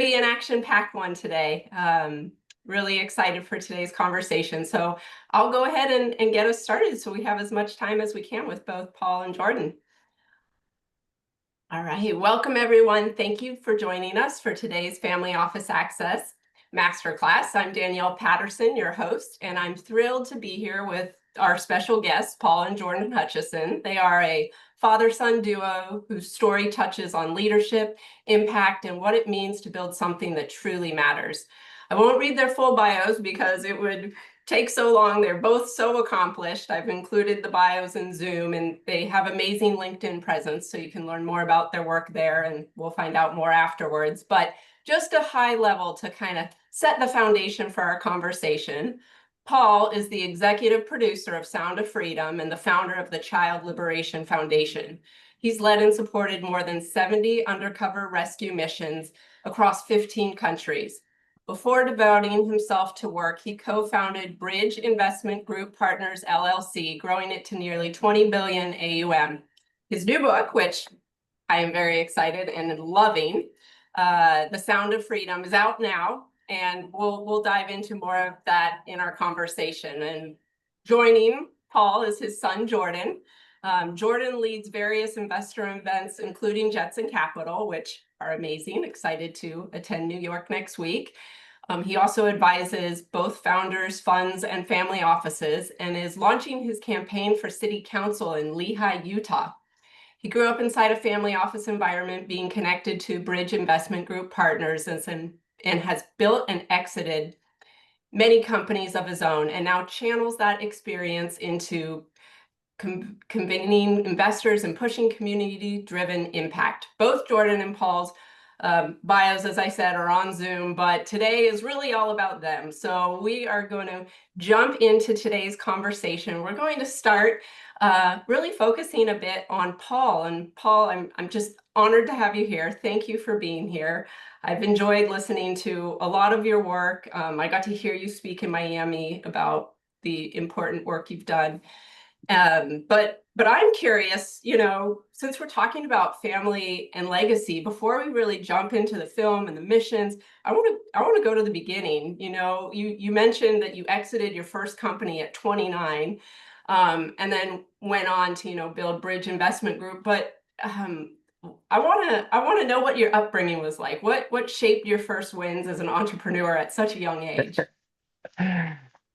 Be an action-packed one today. Really excited for today's conversation. So I'll go ahead and get us started so we have as much time as we can with both Paul and Jordan. All right, welcome everyone. Thank you for joining us for today's Family Office Access Masterclass. I'm Danielle Patterson, your host, and I'm thrilled to be here with our special guests, Paul and Jordan Hutchinson. They are a father-son duo whose story touches on leadership, impact, and what it means to build something that truly matters. I won't read their full bios because it would take so long. They're both so accomplished. I've included the bios in Zoom, and they have amazing LinkedIn presence, so you can learn more about their work there, and we'll find out more afterwards. But just a high level to kind of set the foundation for our conversation. Paul is the executive producer of Sound of Freedom and the founder of the Child Liberation Foundation. He's led and supported more than 70 undercover rescue missions across 15 countries. Before devoting himself to work, he co-founded Bridge Investment Group Partners, LLC, growing it to nearly 20 billion AUM. His new book, which I am very excited and loving, The Sound of Freedom, is out now, and we'll dive into more of that in our conversation. And joining Paul is his son, Jordan. Jordan leads various investor events, including Jetson Capital, which are amazing. Excited to attend New York next week. He also advises both founders, funds, and family offices, and is launching his campaign for city council in Lehi, Utah. He grew up inside a family office environment, being connected to Bridge Investment Group Partners, and has built and exited many companies of his own, and now channels that experience into convening investors and pushing community-driven impact. Both Jordan and Paul's bios, as I said, are on Zoom, but today is really all about them. So we are going to jump into today's conversation. We're going to start really focusing a bit on Paul. And Paul, I'm just honored to have you here. Thank you for being here. I've enjoyed listening to a lot of your work. I got to hear you speak in Miami about the important work you've done. But I'm curious, since we're talking about family and legacy, before we really jump into the film and the missions, I want to go to the beginning. You mentioned that you exited your first company at 29, and then went on to build Bridge Investment Group. But I want to know what your upbringing was like. What shaped your first wins as an entrepreneur at such a young age?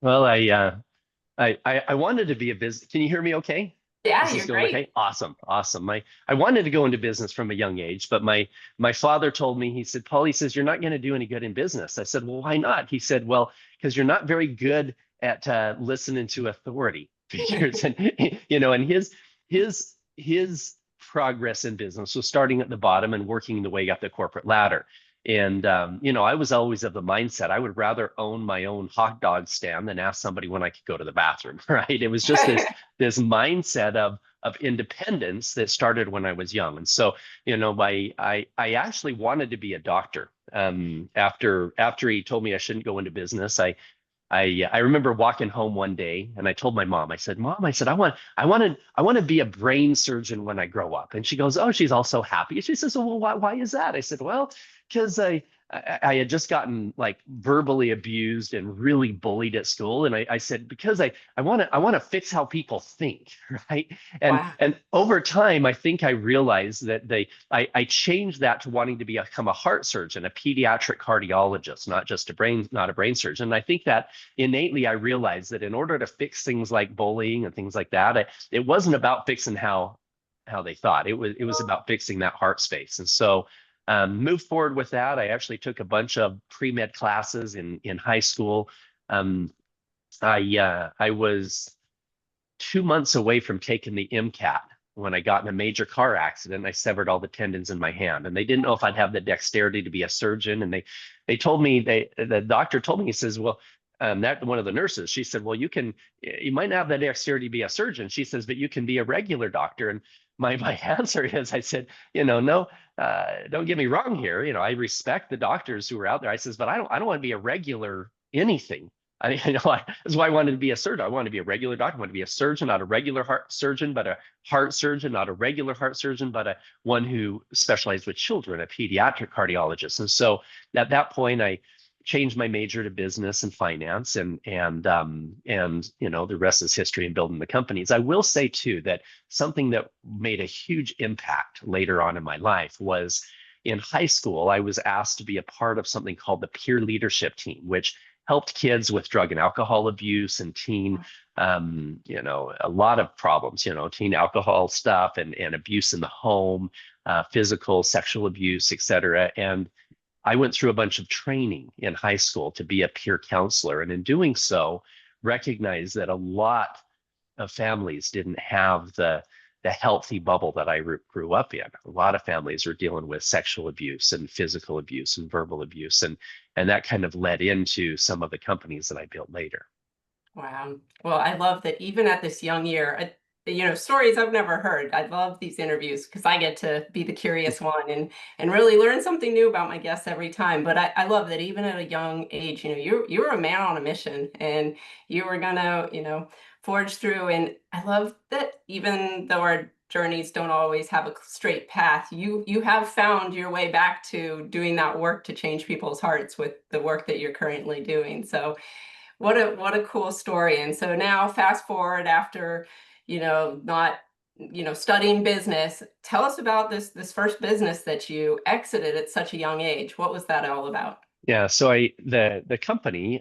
Well, I wanted to be a business. Can you hear me okay? Yeah, Is this you're going great. okay? Awesome. Awesome. I wanted to go into business from a young age, but my father told me, he said, Paul, he says, you're not going to do any good in business. I said, well, why not? He said, well, because you're not very good at listening to authority figures. And and his progress in business was starting at the bottom and working the way up the corporate ladder. And I was always of the mindset I would rather own my own hot dog stand than ask somebody when I could go to the bathroom, right? It was just this mindset of independence that started when I was young. And so, I actually wanted to be a doctor. After he told me I shouldn't go into business, I remember walking home one day and I told my mom, I said, Mom, I said, I want to be a brain surgeon when I grow up. And she goes, oh, she's all so happy. She says, well, why is that? I said, well, because I had just gotten like verbally abused and really bullied at school. And I said, because I want to fix how people think, right? Wow. And over time, I think I realized that I changed that to wanting to become a heart surgeon, a pediatric cardiologist, not a brain surgeon. And I think that innately I realized that in order to fix things like bullying and things like that, it wasn't about fixing how they thought. It was about fixing that heart space. And so moved forward with that. I actually took a bunch of pre-med classes in high school. I was 2 months away from taking the MCAT when I got in a major car accident. I severed all the tendons in my hand, and they didn't know if I'd have the dexterity to be a surgeon. And they told me, the doctor told me, he says, well, that one of the nurses, she said, well, you might not have the dexterity to be a surgeon. She says, but you can be a regular doctor. And my answer is, I said, no, don't get me wrong here. I respect the doctors who are out there. I says, but I don't want to be a regular anything. That's why I wanted to be a surgeon. I wanted to be a regular doctor. I wanted to be a surgeon, not a regular heart surgeon, but a heart surgeon, not a regular heart surgeon, but a one who specialized with children, a pediatric cardiologist. And so at that point, I changed my major to business and finance, and the rest is history in building the companies. I will say too that something that made a huge impact later on in my life was in high school. I was asked to be a part of something called the peer leadership team, which helped kids with drug and alcohol abuse and teen, a lot of problems, teen alcohol stuff and abuse in the home, physical, sexual abuse, et cetera. And I went through a bunch of training in high school to be a peer counselor. And in doing so, recognized that a lot of families didn't have the healthy bubble that I grew up in. A lot of families were dealing with sexual abuse and physical abuse and verbal abuse, and that kind of led into some of the companies that I built later. Wow. Well, I love that even at this young year, stories I've never heard. I love these interviews because I get to be the curious one and really learn something new about my guests every time. But I love that even at a young age, you were a man on a mission and you were gonna, forge through. And I love that even though our journeys don't always have a straight path, you have found your way back to doing that work to change people's hearts with the work that you're currently doing. So what a cool story. And so now fast forward after, not, studying business, tell us about this first business that you exited at such a young age. What was that all about? Yeah, so the company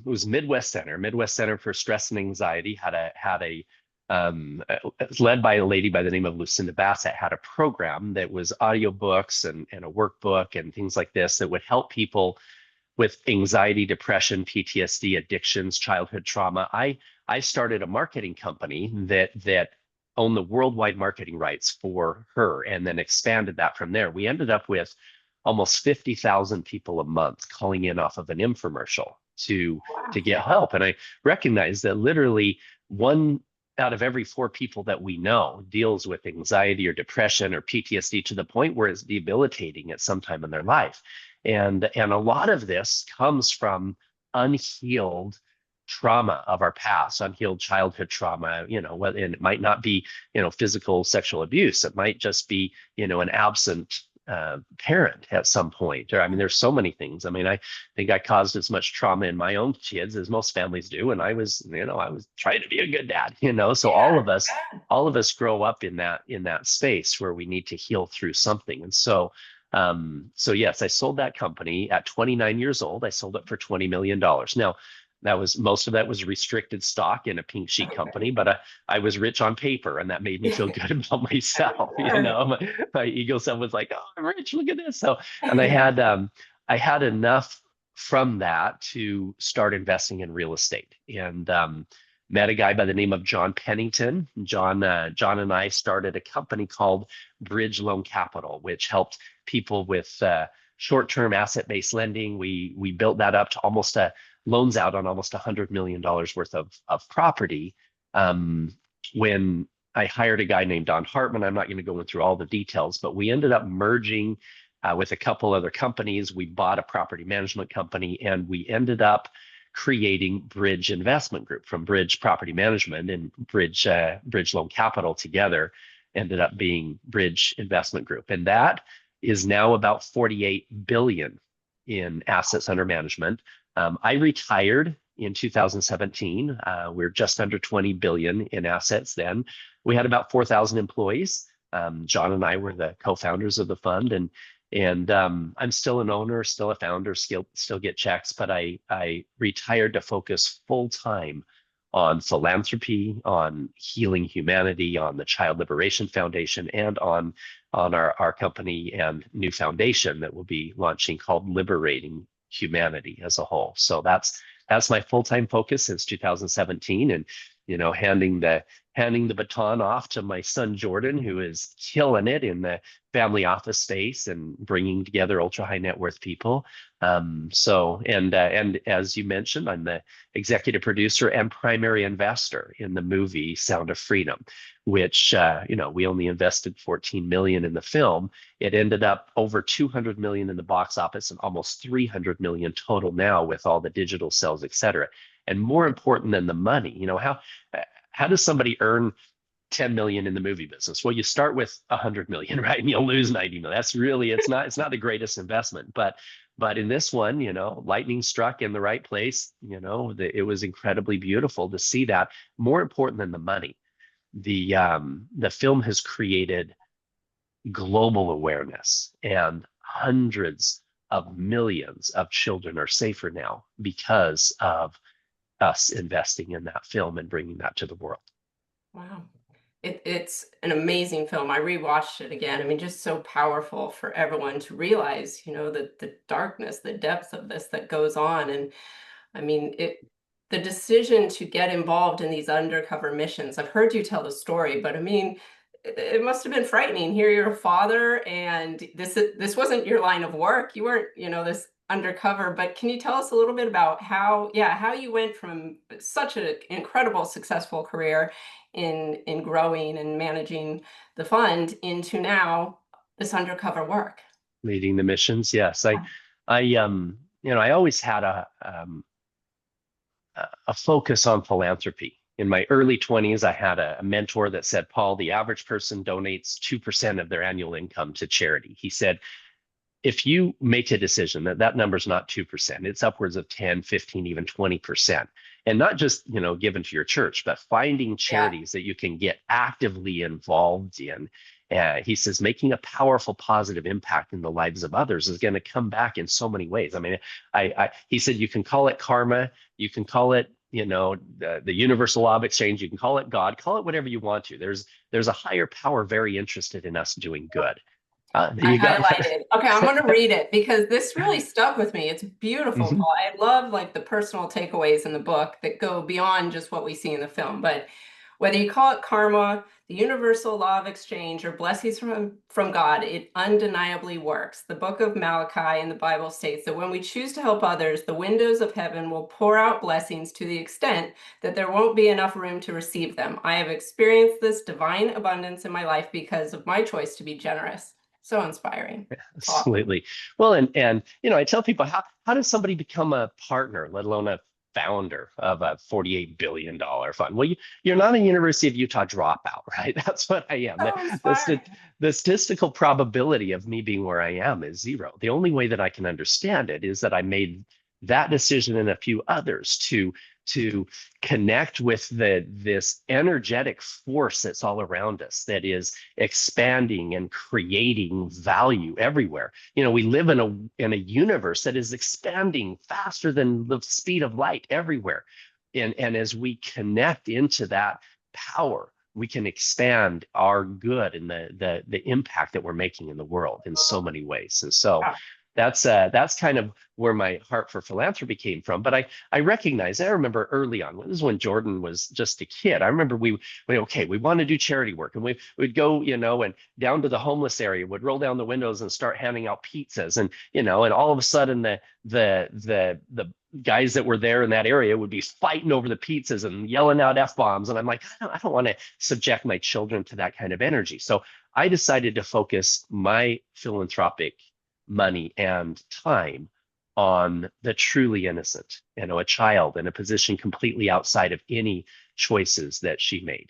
was Midwest Center for Stress and Anxiety it's led by a lady by the name of Lucinda Bassett, had a program that was audiobooks and a workbook and things like this that would help people with anxiety, depression, PTSD, addictions, childhood trauma. I started a marketing company that owned the worldwide marketing rights for her and then expanded that from there. We ended up with almost 50,000 people a month calling in off of an infomercial to get help. And I recognize that literally one out of every four people that we know deals with anxiety or depression or PTSD to the point where it's debilitating at some time in their life. And a lot of this comes from unhealed trauma of our past, unhealed childhood trauma, and it might not be, physical sexual abuse. It might just be, an absent parent at some point. Or, I mean, there's so many things. I mean, I think I caused as much trauma in my own kids as most families do. And I was trying to be a good dad, so all of us grow up in that space where we need to heal through something. And so yes, I sold that company at 29 years old. I sold it for $20 million. Now, most of that was restricted stock in a pink sheet company, but I was rich on paper, and that made me feel good about myself. My ego self was like, "Oh, I'm rich. Look at this." So, and I had enough from that to start investing in real estate, and met a guy by the name of John Pennington. John and I started a company called Bridge Loan Capital, which helped people with short-term asset-based lending. We built that up to almost loans out on almost $100 million worth of property. When I hired a guy named Don Hartman, I'm not going to go through all the details, but we ended up merging with a couple other companies. We bought a property management company, and we ended up creating Bridge Investment Group from Bridge Property Management and Bridge Loan Capital together ended up being Bridge Investment Group. And that is now about 48 billion in assets under management. I retired in 2017. We're just under 20 billion in assets then. We had about 4,000 employees. John and I were the co-founders of the fund, and I'm still an owner, still a founder, still get checks, but I retired to focus full time on philanthropy, on healing humanity, on the Child Liberation Foundation, and on our company and new foundation that we'll be launching called Liberating Humanity as a whole. So that's my full-time focus since 2017, and handing the baton off to my son Jordan, who is killing it in the family office space and bringing together ultra high net worth people. And as you mentioned, I'm the executive producer and primary investor in the movie Sound of Freedom, which we only invested 14 million in the film. It ended up over 200 million in the box office and almost 300 million total now with all the digital sales, et cetera. And more important than the money, how does somebody earn 10 million in the movie business? Well, you start with 100 million, right? And you'll lose 90 million. That's really, it's not the greatest investment, but in this one, lightning struck in the right place. It was incredibly beautiful to see that. More important than the money, the film has created global awareness, and hundreds of millions of children are safer now because of us investing in that film and bringing that to the world. Wow. It's an amazing film. I rewatched it again. I mean, just so powerful for everyone to realize, the darkness, the depth of this that goes on. And I mean, the decision to get involved in these undercover missions. I've heard you tell the story, but I mean, it must have been frightening. Here you're a father, and this wasn't your line of work. You weren't, this undercover. But can you tell us a little bit about how you went from such an incredible, successful career in growing and managing the fund into now this undercover work? Leading the missions, yes. I always had a focus on philanthropy. In my early 20s, I had a mentor that said, Paul, the average person donates 2% of their annual income to charity. He said, if you make a decision that number's not 2%, it's upwards of 10, 15, even 20%. And not just, given to your church, but finding charities that you can get actively involved in. He says, making a powerful, positive impact in the lives of others is going to come back in so many ways. I mean, he said, you can call it karma, you can call it, the universal law of exchange, you can call it God, call it whatever you want to. There's a higher power very interested in us doing good. I highlighted. Okay, I'm going to read it because this really stuck with me. It's beautiful, Mhm. Paul. I love the personal takeaways in the book that go beyond just what we see in the film. But whether you call it karma, the universal law of exchange, or blessings from God, it undeniably works. The book of Malachi in the Bible states that when we choose to help others, the windows of heaven will pour out blessings to the extent that there won't be enough room to receive them. I have experienced this divine abundance in my life because of my choice to be generous. So inspiring. Absolutely. Well, and I tell people, how does somebody become a partner, let alone a founder of a $48 billion fund? Well, you're not a University of Utah dropout, right? That's what I am. So inspiring. The statistical probability of me being where I am is zero. The only way that I can understand it is that I made that decision and a few others to connect with this energetic force that's all around us, that is expanding and creating value everywhere. We live in a universe that is expanding faster than the speed of light everywhere. And as we connect into that power, we can expand our good and the impact that we're making in the world in so many ways. And so that's kind of where my heart for philanthropy came from. But I remember early on, this is when Jordan was just a kid. I remember we want to do charity work, and we'd go, and down to the homeless area, would roll down the windows and start handing out pizzas, and all of a sudden the guys that were there in that area would be fighting over the pizzas and yelling out F-bombs. And I'm like, I don't want to subject my children to that kind of energy. So I decided to focus my philanthropic money and time on the truly innocent, a child in a position completely outside of any choices that she made.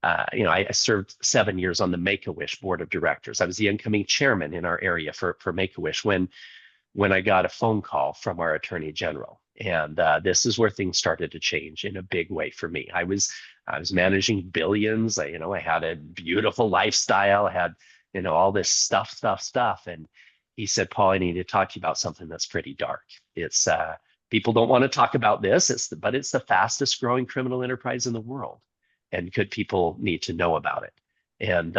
I served 7 years on the Make-A-Wish board of directors. I was the incoming chairman in our area for Make-A-Wish when I got a phone call from our attorney general. And this is where things started to change in a big way for me. I was managing billions. I had a beautiful lifestyle. I had, all this stuff. And he said, Paul, I need to talk to you about something that's pretty dark. It's people don't want to talk about this, but it's the fastest growing criminal enterprise in the world. And could people need to know about it? And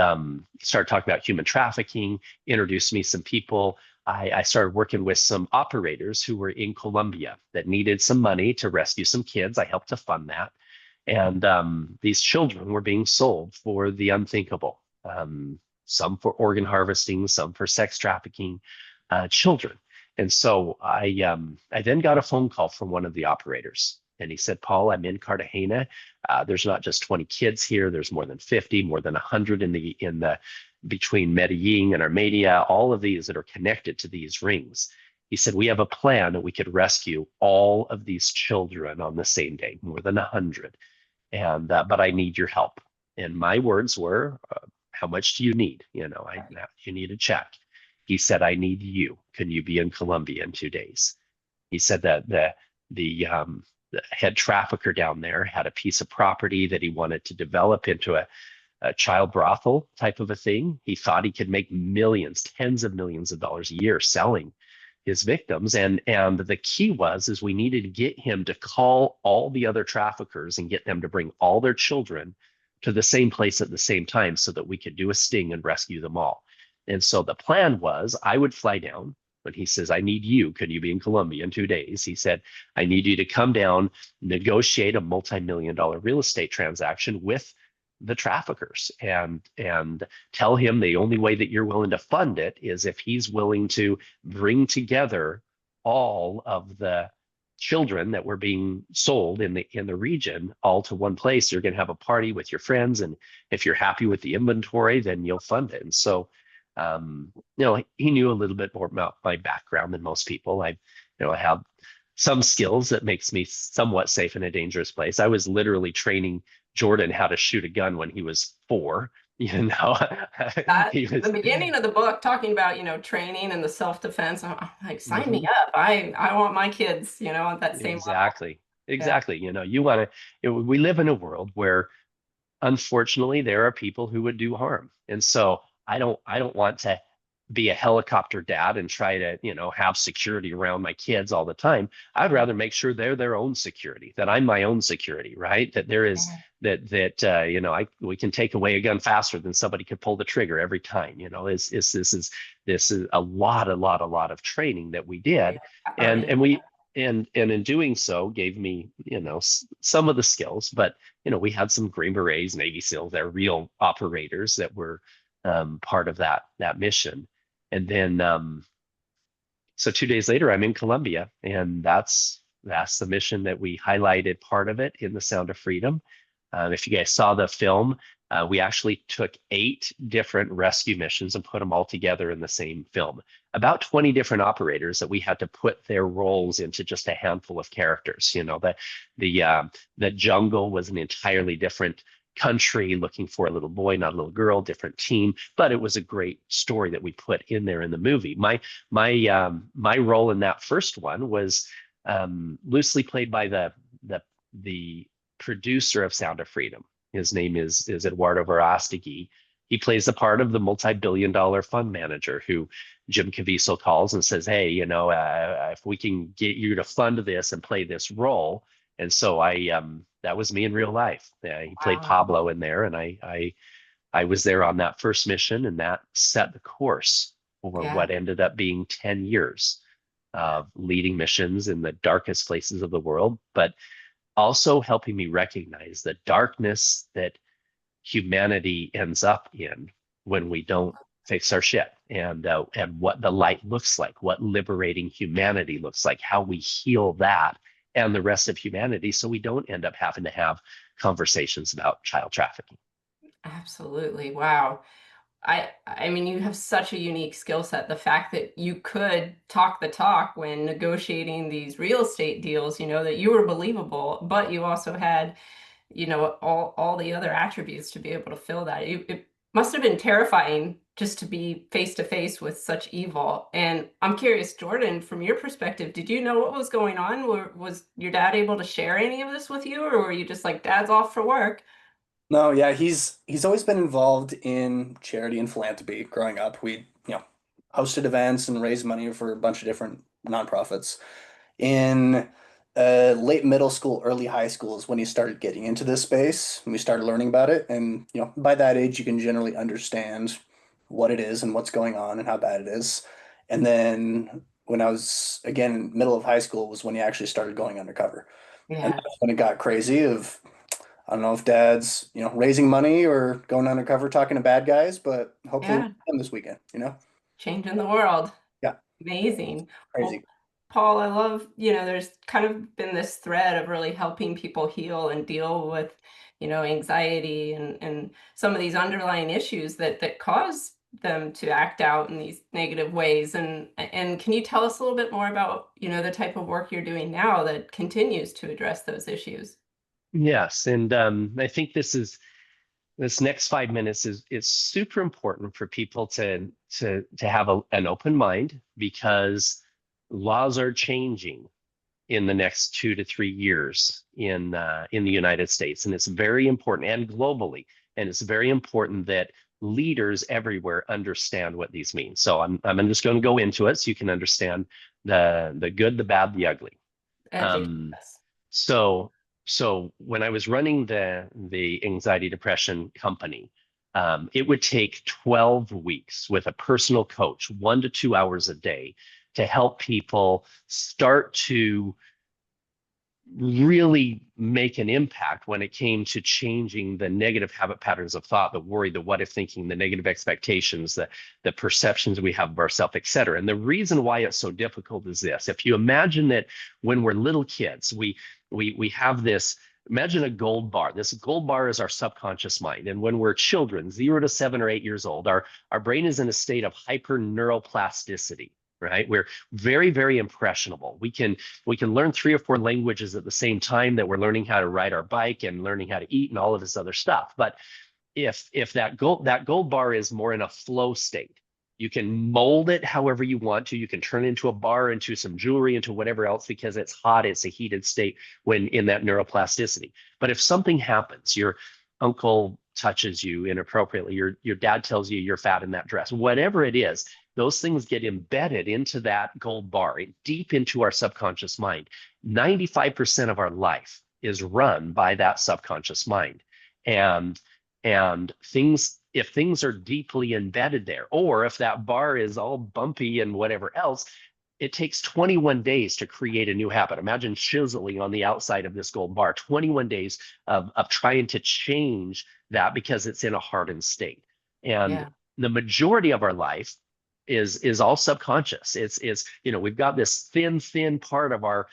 started talking about human trafficking, introduced me some people. I started working with some operators who were in Colombia that needed some money to rescue some kids. I helped to fund that. And these children were being sold for the unthinkable. Some for organ harvesting, some for sex trafficking, children. And so I then got a phone call from one of the operators, and he said, Paul, I'm in Cartagena. There's not just 20 kids here. There's more than 50, more than 100 in the between Medellin and Armenia, all of these that are connected to these rings. He said, we have a plan that we could rescue all of these children on the same day, more than 100. And, but I need your help. And my words were, how much do you need? You need a check. He said, I need you. Can you be in Colombia in 2 days? He said that the head trafficker down there had a piece of property that he wanted to develop into a child brothel type of a thing. He thought he could make millions, tens of millions of dollars a year selling his victims. And the key is we needed to get him to call all the other traffickers and get them to bring all their children to the same place at the same time so that we could do a sting and rescue them all. And so the plan was I would fly down. But he says, I need you. Can you be in Colombia in 2 days? He said, I need you to come down, negotiate a multi-million-dollar real estate transaction with the traffickers and tell him the only way that you're willing to fund it is if he's willing to bring together all of the children that were being sold in the region all to one place. You're going to have a party with your friends, and if you're happy with the inventory, then you'll fund it. And so he knew a little bit more about my background than most people. I have some skills that makes me somewhat safe in a dangerous place. I was literally training Jordan how to shoot a gun when he was 4. He was The beginning of the book talking about, training and the self-defense. I'm like, sign me up. I want my kids, at that same exactly, level. Yeah. exactly. We live in a world where unfortunately there are people who would do harm. And so I don't want to be a helicopter dad and try to, have security around my kids all the time. I'd rather make sure they're their own security, that I'm my own security, right? That there is we can take away a gun faster than somebody could pull the trigger every time. This is a lot of training that we did, and in doing so gave me some of the skills, but we had some Green Berets, Navy SEALs, they're real operators that were part of that mission. And then so 2 days later, I'm in Colombia, and that's the mission that we highlighted part of it in The Sound of Freedom. If you guys saw the film, we actually took 8 different rescue missions and put them all together in the same film. About 20 different operators that we had to put their roles into just a handful of characters. The jungle was an entirely different country looking for a little boy, not a little girl, different team, but it was a great story that we put in there in the movie. My role in that first one was loosely played by the producer of Sound of Freedom. His name is Eduardo Verástegui. He plays the part of the multi-billion-dollar fund manager who Jim Caviezel calls and says, "Hey, if we can get you to fund this and play this role." And so that was me in real life. He played Pablo in there, and I was there on that first mission, and that set the course for what ended up being 10 years of leading missions in the darkest places of the world, but also helping me recognize the darkness that humanity ends up in when we don't fix our shit, and what the light looks like, what liberating humanity looks like, how we heal that and the rest of humanity so we don't end up having to have conversations about child trafficking. Absolutely. Wow. I mean, you have such a unique skill set. The fact that you could talk the talk when negotiating these real estate deals, that you were believable, but you also had, all the other attributes to be able to fill that. It must have been terrifying just to be face to face with such evil. And I'm curious, Jordan, from your perspective, did you know what was going on? Was your dad able to share any of this with you, or were you just like, Dad's off for work? No, yeah, he's always been involved in charity and philanthropy growing up. We, hosted events and raised money for a bunch of different nonprofits. In late middle school, early high school is when he started getting into this space, and we started learning about it. And, by that age, you can generally understand what it is and what's going on and how bad it is. And then when I was, again, middle of high school was when he actually started going undercover. And Yeah. that's when it got crazy of I don't know if dad's, raising money or going undercover talking to bad guys, but hopefully Yeah. we'll see him this weekend. Changing the world. Yeah, Amazing. Well, crazy. Paul, I love, there's kind of been this thread of really helping people heal and deal with, anxiety and some of these underlying issues that cause them to act out in these negative ways. And can you tell us a little bit more about, the type of work you're doing now that continues to address those issues? Yes, and I think this next 5 minutes is super important for people to have an open mind, because laws are changing in the next 2 to 3 years in the United States, and it's very important, and globally, and it's very important that leaders everywhere understand what these mean. So I'm just going to go into it so you can understand the good, the bad, the ugly. Educate Um, us. so so when I was running the anxiety depression company, it would take 12 weeks with a personal coach, 1 to 2 hours a day, to help people start to really make an impact when it came to changing the negative habit patterns of thought, the worry, the what if thinking, the negative expectations, the perceptions we have of ourselves, et cetera. And the reason why it's so difficult is this. If you imagine that when we're little kids, we have this, imagine a gold bar. This gold bar is our subconscious mind. And when we're children, 0 to 7 or 8 years old, our brain is in a state of hyper neuroplasticity, right? We're very, very impressionable. We can learn 3 or 4 languages at the same time that we're learning how to ride our bike and learning how to eat and all of this other stuff. But if that gold bar is more in a flow state, you can mold it however you want to. You can turn it into a bar, into some jewelry, into whatever else, because it's hot, it's a heated state when in that neuroplasticity. But if something happens, your uncle touches you inappropriately, your dad tells you you're fat in that dress, whatever it is, those things get embedded into that gold bar, deep into our subconscious mind. 95% of our life is run by that subconscious mind. And if things are deeply embedded there, or if that bar is all bumpy and whatever else, it takes 21 days to create a new habit. Imagine chiseling on the outside of this gold bar, 21 days of trying to change that, because it's in a hardened state. And the majority of our life is all subconscious. It's we've got this thin part of our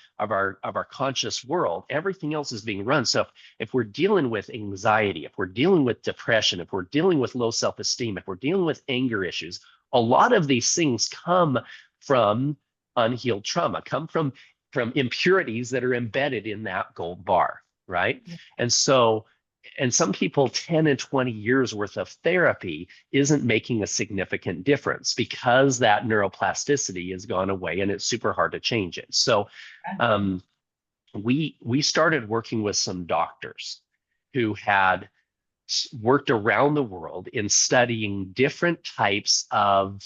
conscious world. Everything else is being run. So if we're dealing with anxiety, if we're dealing with depression, if we're dealing with low self-esteem, if we're dealing with anger issues, a lot of these things come from unhealed trauma, come from impurities that are embedded in that gold bar, right? And some people, 10 and 20 years worth of therapy isn't making a significant difference, because that neuroplasticity has gone away and it's super hard to change it. So we started working with some doctors who had worked around the world in studying different types of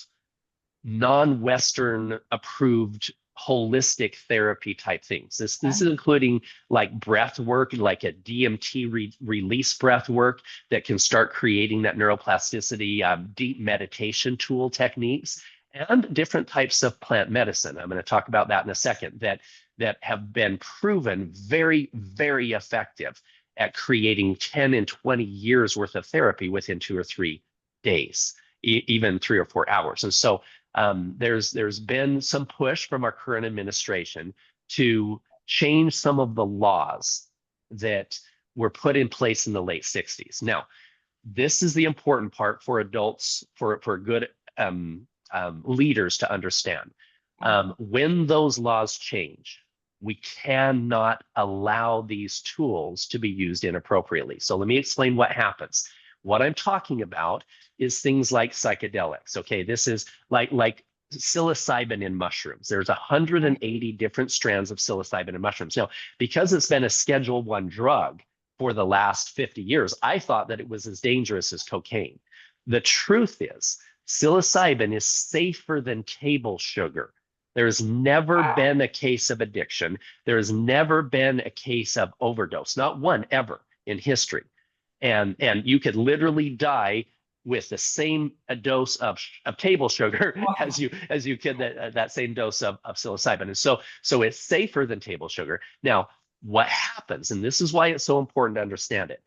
non-Western approved holistic therapy type things. This is including like breath work, like a DMT release breath work that can start creating that neuroplasticity, deep meditation tool techniques, and different types of plant medicine. I'm going to talk about that in a second, that have been proven very, very effective at creating 10 and 20 years worth of therapy within 2 or 3 days, even 3 or 4 hours. And so there's been some push from our current administration to change some of the laws that were put in place in the late 60s. Now, this is the important part for adults, for good leaders to understand. When those laws change, we cannot allow these tools to be used inappropriately. So let me explain what happens. What I'm talking about is things like psychedelics. Okay, this is like psilocybin in mushrooms. There's 180 different strands of psilocybin in mushrooms. Now, because it's been a Schedule I drug for the last 50 years, I thought that it was as dangerous as cocaine. The truth is, psilocybin is safer than table sugar. There's never been a case of addiction. There has never been a case of overdose, not one ever in history. And you could literally die with the same dose of table sugar as you could that same dose of psilocybin. And so it's safer than table sugar. Now, what happens, and this is why it's so important to understand it,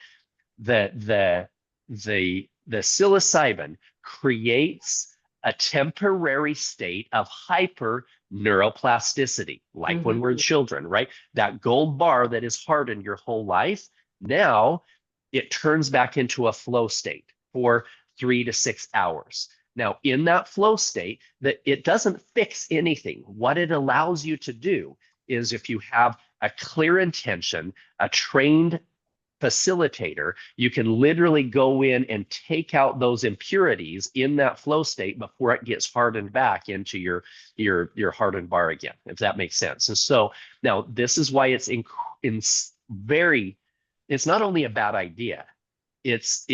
that the psilocybin creates a temporary state of hyper neuroplasticity, like when we're children, right? That gold bar that is hardened your whole life, now it turns back into a flow state for 3 to 6 hours. Now, in that flow state, that it doesn't fix anything. What it allows you to do is, if you have a clear intention, a trained facilitator, you can literally go in and take out those impurities in that flow state before it gets hardened back into your hardened bar again, if that makes sense. And so now this is why it's very, it's not only a bad idea, it's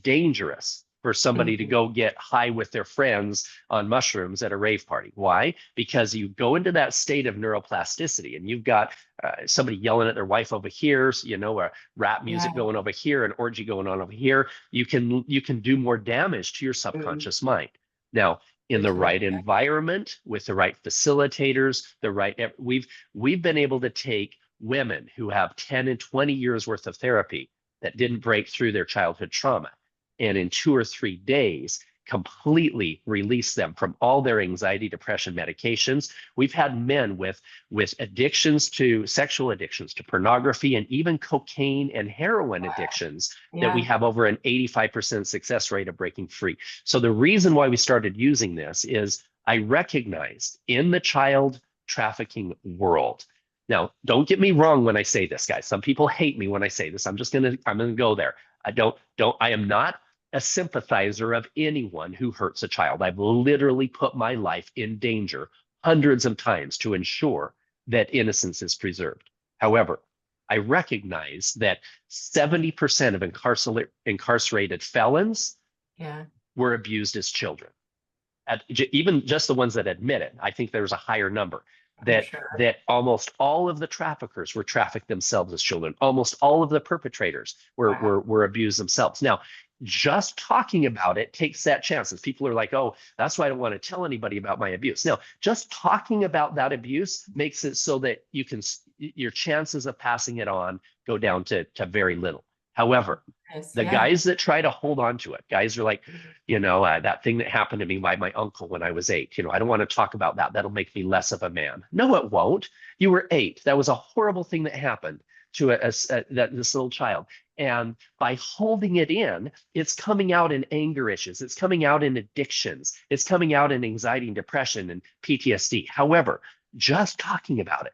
dangerous for somebody to go get high with their friends on mushrooms at a rave party. Why? Because you go into that state of neuroplasticity, and you've got somebody yelling at their wife over here, a rap music going over here, an orgy going on over here. You can do more damage to your subconscious mind. Now, in the right environment, with the right facilitators, we've been able to take women who have 10 and 20 years worth of therapy that didn't break through their childhood trauma, and in 2 or 3 days completely release them from all their anxiety, depression medications. We've had men with addictions, to sexual addictions, to pornography, and even cocaine and heroin addictions that we have over an 85% success rate of breaking free. So the reason why we started using this is I recognized in the child trafficking world. Now, don't get me wrong when I say this, guys. Some people hate me when I say this. I'm gonna go there. I am not a sympathizer of anyone who hurts a child. I've literally put my life in danger hundreds of times to ensure that innocence is preserved. However, I recognize that 70% of incarcerated felons were abused as children. Even just the ones that admit it, I think there's a higher number. That almost all of the traffickers were trafficked themselves as children. Almost all of the perpetrators were abused themselves. Now, just talking about it takes that chance. And people are like, oh, that's why I don't want to tell anybody about my abuse. Now, just talking about that abuse makes it so that your chances of passing it on go down to very little. However, the guys that try to hold on to it, guys are like, that thing that happened to me by my uncle when I was 8, I don't want to talk about that. That'll make me less of a man. No, it won't. You were 8. That was a horrible thing that happened to this little child. And by holding it in, it's coming out in anger issues. It's coming out in addictions. It's coming out in anxiety and depression and PTSD. However, just talking about it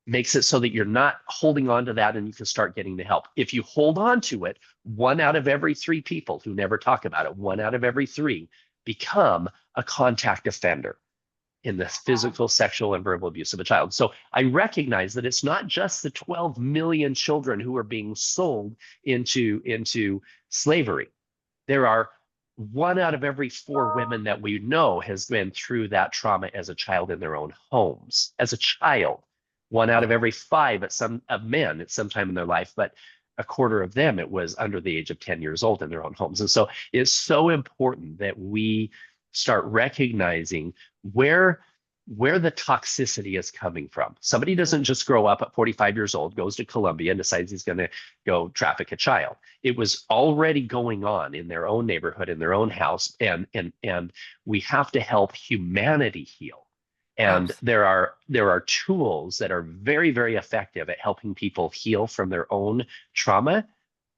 makes it so that you're not holding on to that, and you can start getting the help. If you hold on to it, 1 out of every 3 people who never talk about it, 1 out of every 3 become a contact offender in the physical, sexual, and verbal abuse of a child. So I recognize that it's not just the 12 million children who are being sold into slavery. There are 1 out of every 4 women that we know has been through that trauma as a child in their own homes. As a child, 1 out of every 5 of men at some time in their life, but a quarter of them, it was under the age of 10 years old in their own homes. And so it's so important that we start recognizing where the toxicity is coming from. Somebody doesn't just grow up at 45 years old, goes to Columbia, and decides he's going to go traffic a child. It was already going on in their own neighborhood, in their own house, and we have to help humanity heal. And there are tools that are very, very effective at helping people heal from their own trauma,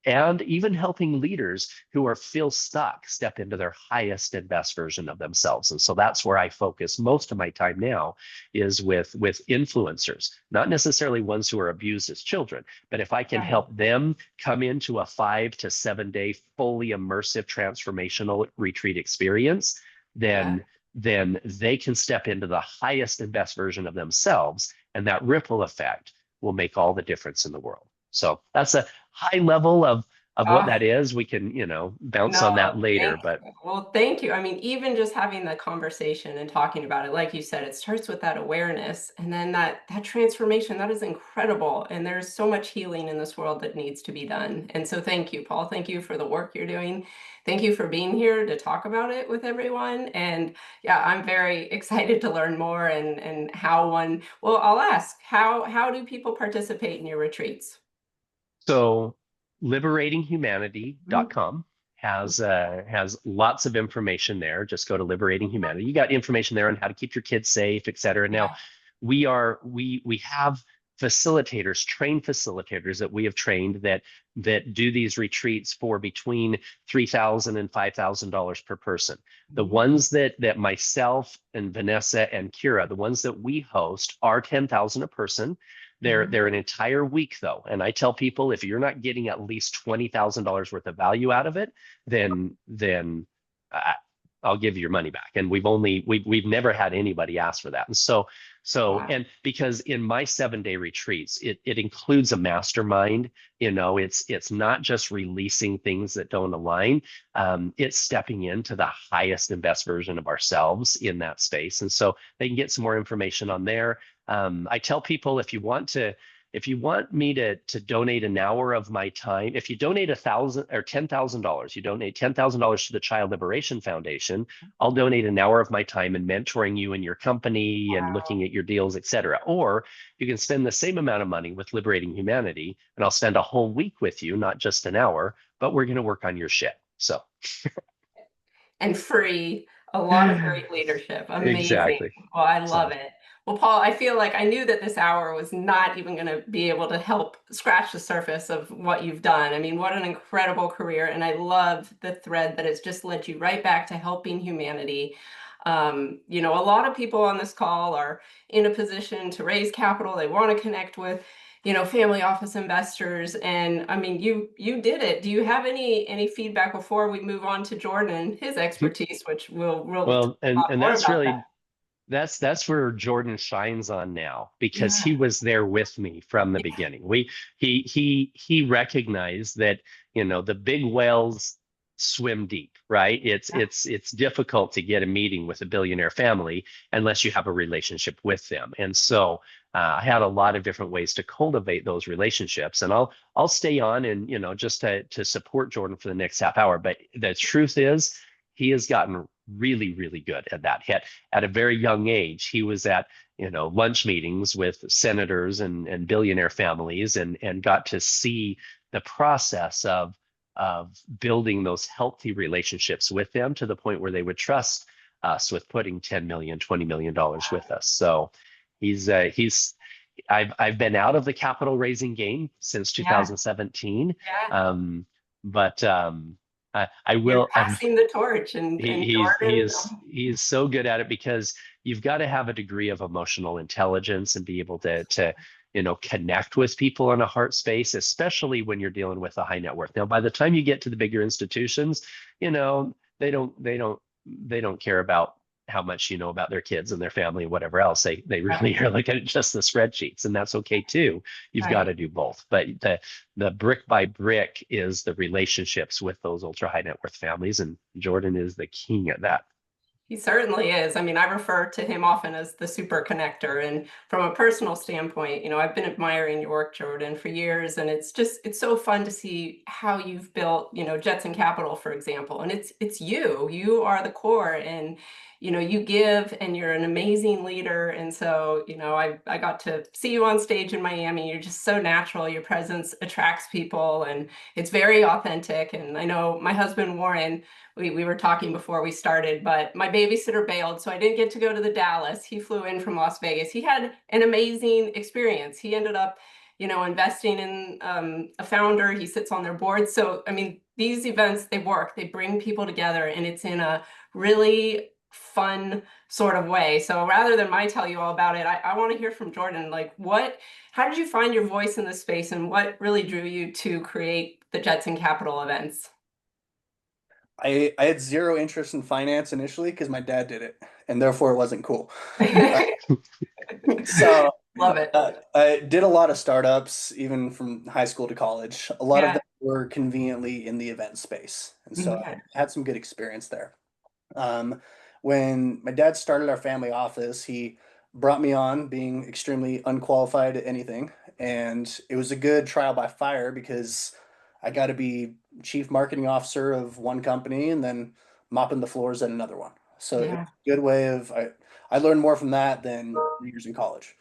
and even helping leaders who feel stuck step into their highest and best version of themselves. And so that's where I focus most of my time now, is with influencers, not necessarily ones who are abused as children, but if I can help them come into a 5 to 7 day fully immersive transformational retreat experience, then they can step into the highest and best version of themselves, and that ripple effect will make all the difference in the world. So that's a high level of what that is. We can, bounce on that later, thank you. I mean, even just having the conversation and talking about it, like you said, it starts with that awareness, and then that transformation, that is incredible. And there's so much healing in this world that needs to be done. And so thank you, Paul. Thank you for the work you're doing. Thank you for being here to talk about it with everyone. And I'm very excited to learn more, and how I'll ask, how do people participate in your retreats? So liberatinghumanity.com has lots of information there. Just go to Liberating Humanity. You got information there on how to keep your kids safe, et cetera. Now, we have facilitators, trained facilitators that we have trained that do these retreats for between $3,000 and $5,000 per person. The ones that myself and Vanessa and Kira, the ones that we host, are 10,000 a person. They're an entire week though, and I tell people, if you're not getting at least $20,000 worth of value out of it, then I'll give you your money back. And we've never had anybody ask for that. And Wow. and because in my 7-day retreats, it includes a mastermind. It's not just releasing things that don't align. It's stepping into the highest and best version of ourselves in that space. And so they can get some more information on there. I tell people, if you want me to donate an hour of my time, if you donate $1,000 or $10,000, you donate $10,000 to the Child Liberation Foundation, I'll donate an hour of my time in mentoring you in your company and looking at your deals, et cetera. Or you can spend the same amount of money with Liberating Humanity, and I'll spend a whole week with you, not just an hour, but we're going to work on your shit. So. And free, a lot of great leadership. Amazing. Exactly. Well, I love it. Well, Paul, I feel like I knew that this hour was not even going to be able to help scratch the surface of what you've done. I mean, what an incredible career. And I love the thread that has just led you right back to helping humanity. A lot of people on this call are in a position to raise capital. They want to connect with, family office investors. And I mean, you did it. Do you have any feedback before we move on to Jordan and his expertise, which we'll Well, and more that's about really that's where Jordan shines on now, because that. he was there with me from the beginning. He recognized that, the big whales swim deep, right? It's difficult to get a meeting with a billionaire family unless you have a relationship with them. And so I had a lot of different ways to cultivate those relationships, and I'll stay on and, just to support Jordan for the next half hour. But the truth is, he has gotten really, really good at that. At a very young age, he was at, lunch meetings with senators and billionaire families, and got to see the process of building those healthy relationships with them, to the point where they would trust us with putting 10 million, $20 million with us. So I've been out of the capital raising game since 2017. Yeah. But I You're will. passing the torch, and Jordan. He is so good at it, because you've got to have a degree of emotional intelligence and be able to connect with people in a heart space, especially when you're dealing with a high net worth. Now, by the time you get to the bigger institutions, they don't care about how much you know about their kids and their family and whatever else. They really are looking at just the spreadsheets, and that's okay too. You've got to do both. But the brick by brick is the relationships with those ultra high net worth families, and Jordan is the king at that. He certainly is. I mean, I refer to him often as the super connector. And from a personal standpoint, I've been admiring your work, Jordan, for years. And it's so fun to see how you've built, Jetson Capital, for example. And it's you are the core, and, you give, and you're an amazing leader. And so, I got to see you on stage in Miami. You're just so natural. Your presence attracts people, and it's very authentic. And I know my husband, Warren, we were talking before we started, but my babysitter bailed, so I didn't get to go to the Dallas. He flew in from Las Vegas. He had an amazing experience. He ended up, investing in a founder. He sits on their board. So, I mean, these events, they work. They bring people together, and it's in a really fun sort of way. So rather than my tell you all about it, I want to hear from Jordan. Like, how did you find your voice in this space, and what really drew you to create the Jetson Capital events? I had zero interest in finance initially because my dad did it, and therefore it wasn't cool. So Love it. I did a lot of startups, even from high school to college. A lot of them were conveniently in the event space, and so I had some good experience there. When my dad started our family office, he brought me on being extremely unqualified at anything, and it was a good trial by fire, because I got to be chief marketing officer of one company and then mopping the floors at another one. So it was a good way of, I learned more from that than years in college.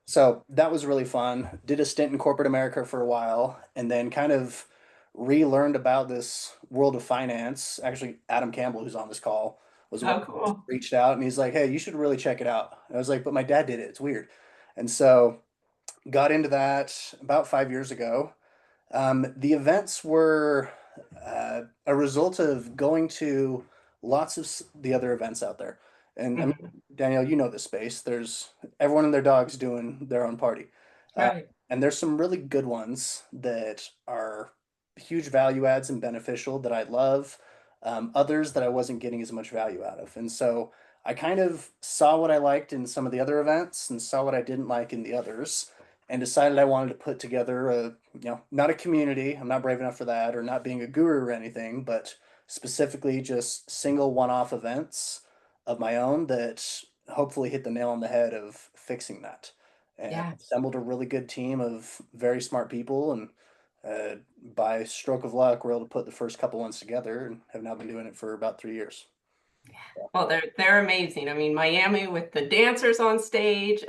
So that was really fun. Did a stint in corporate America for a while, and then kind of relearned about this world of finance. Actually, Adam Campbell, who's on this call, was one who reached out, and he's like, "Hey, you should really check it out." And I was like, "But my dad did it. It's weird." And so got into that about 5 years ago. The events were a result of going to lots of the other events out there. And I mean, Mhm. Danielle, you know this space. There's everyone and their dogs doing their own party. Uh, Right. and there's some really good ones that are huge value adds and beneficial that I love. Others that I wasn't getting as much value out of. And so I kind of saw what I liked in some of the other events and saw what I didn't like in the others and decided I wanted to put together not a community. I'm not brave enough for that or not being a guru or anything, but specifically just single one-off events of my own that hopefully hit the nail on the head of fixing that. And Yeah. assembled a really good team of very smart people, and by stroke of luck, we're able to put the first couple ones together, and have now been doing it for about 3 years. Well, they're amazing. I mean, Miami with the dancers on stage,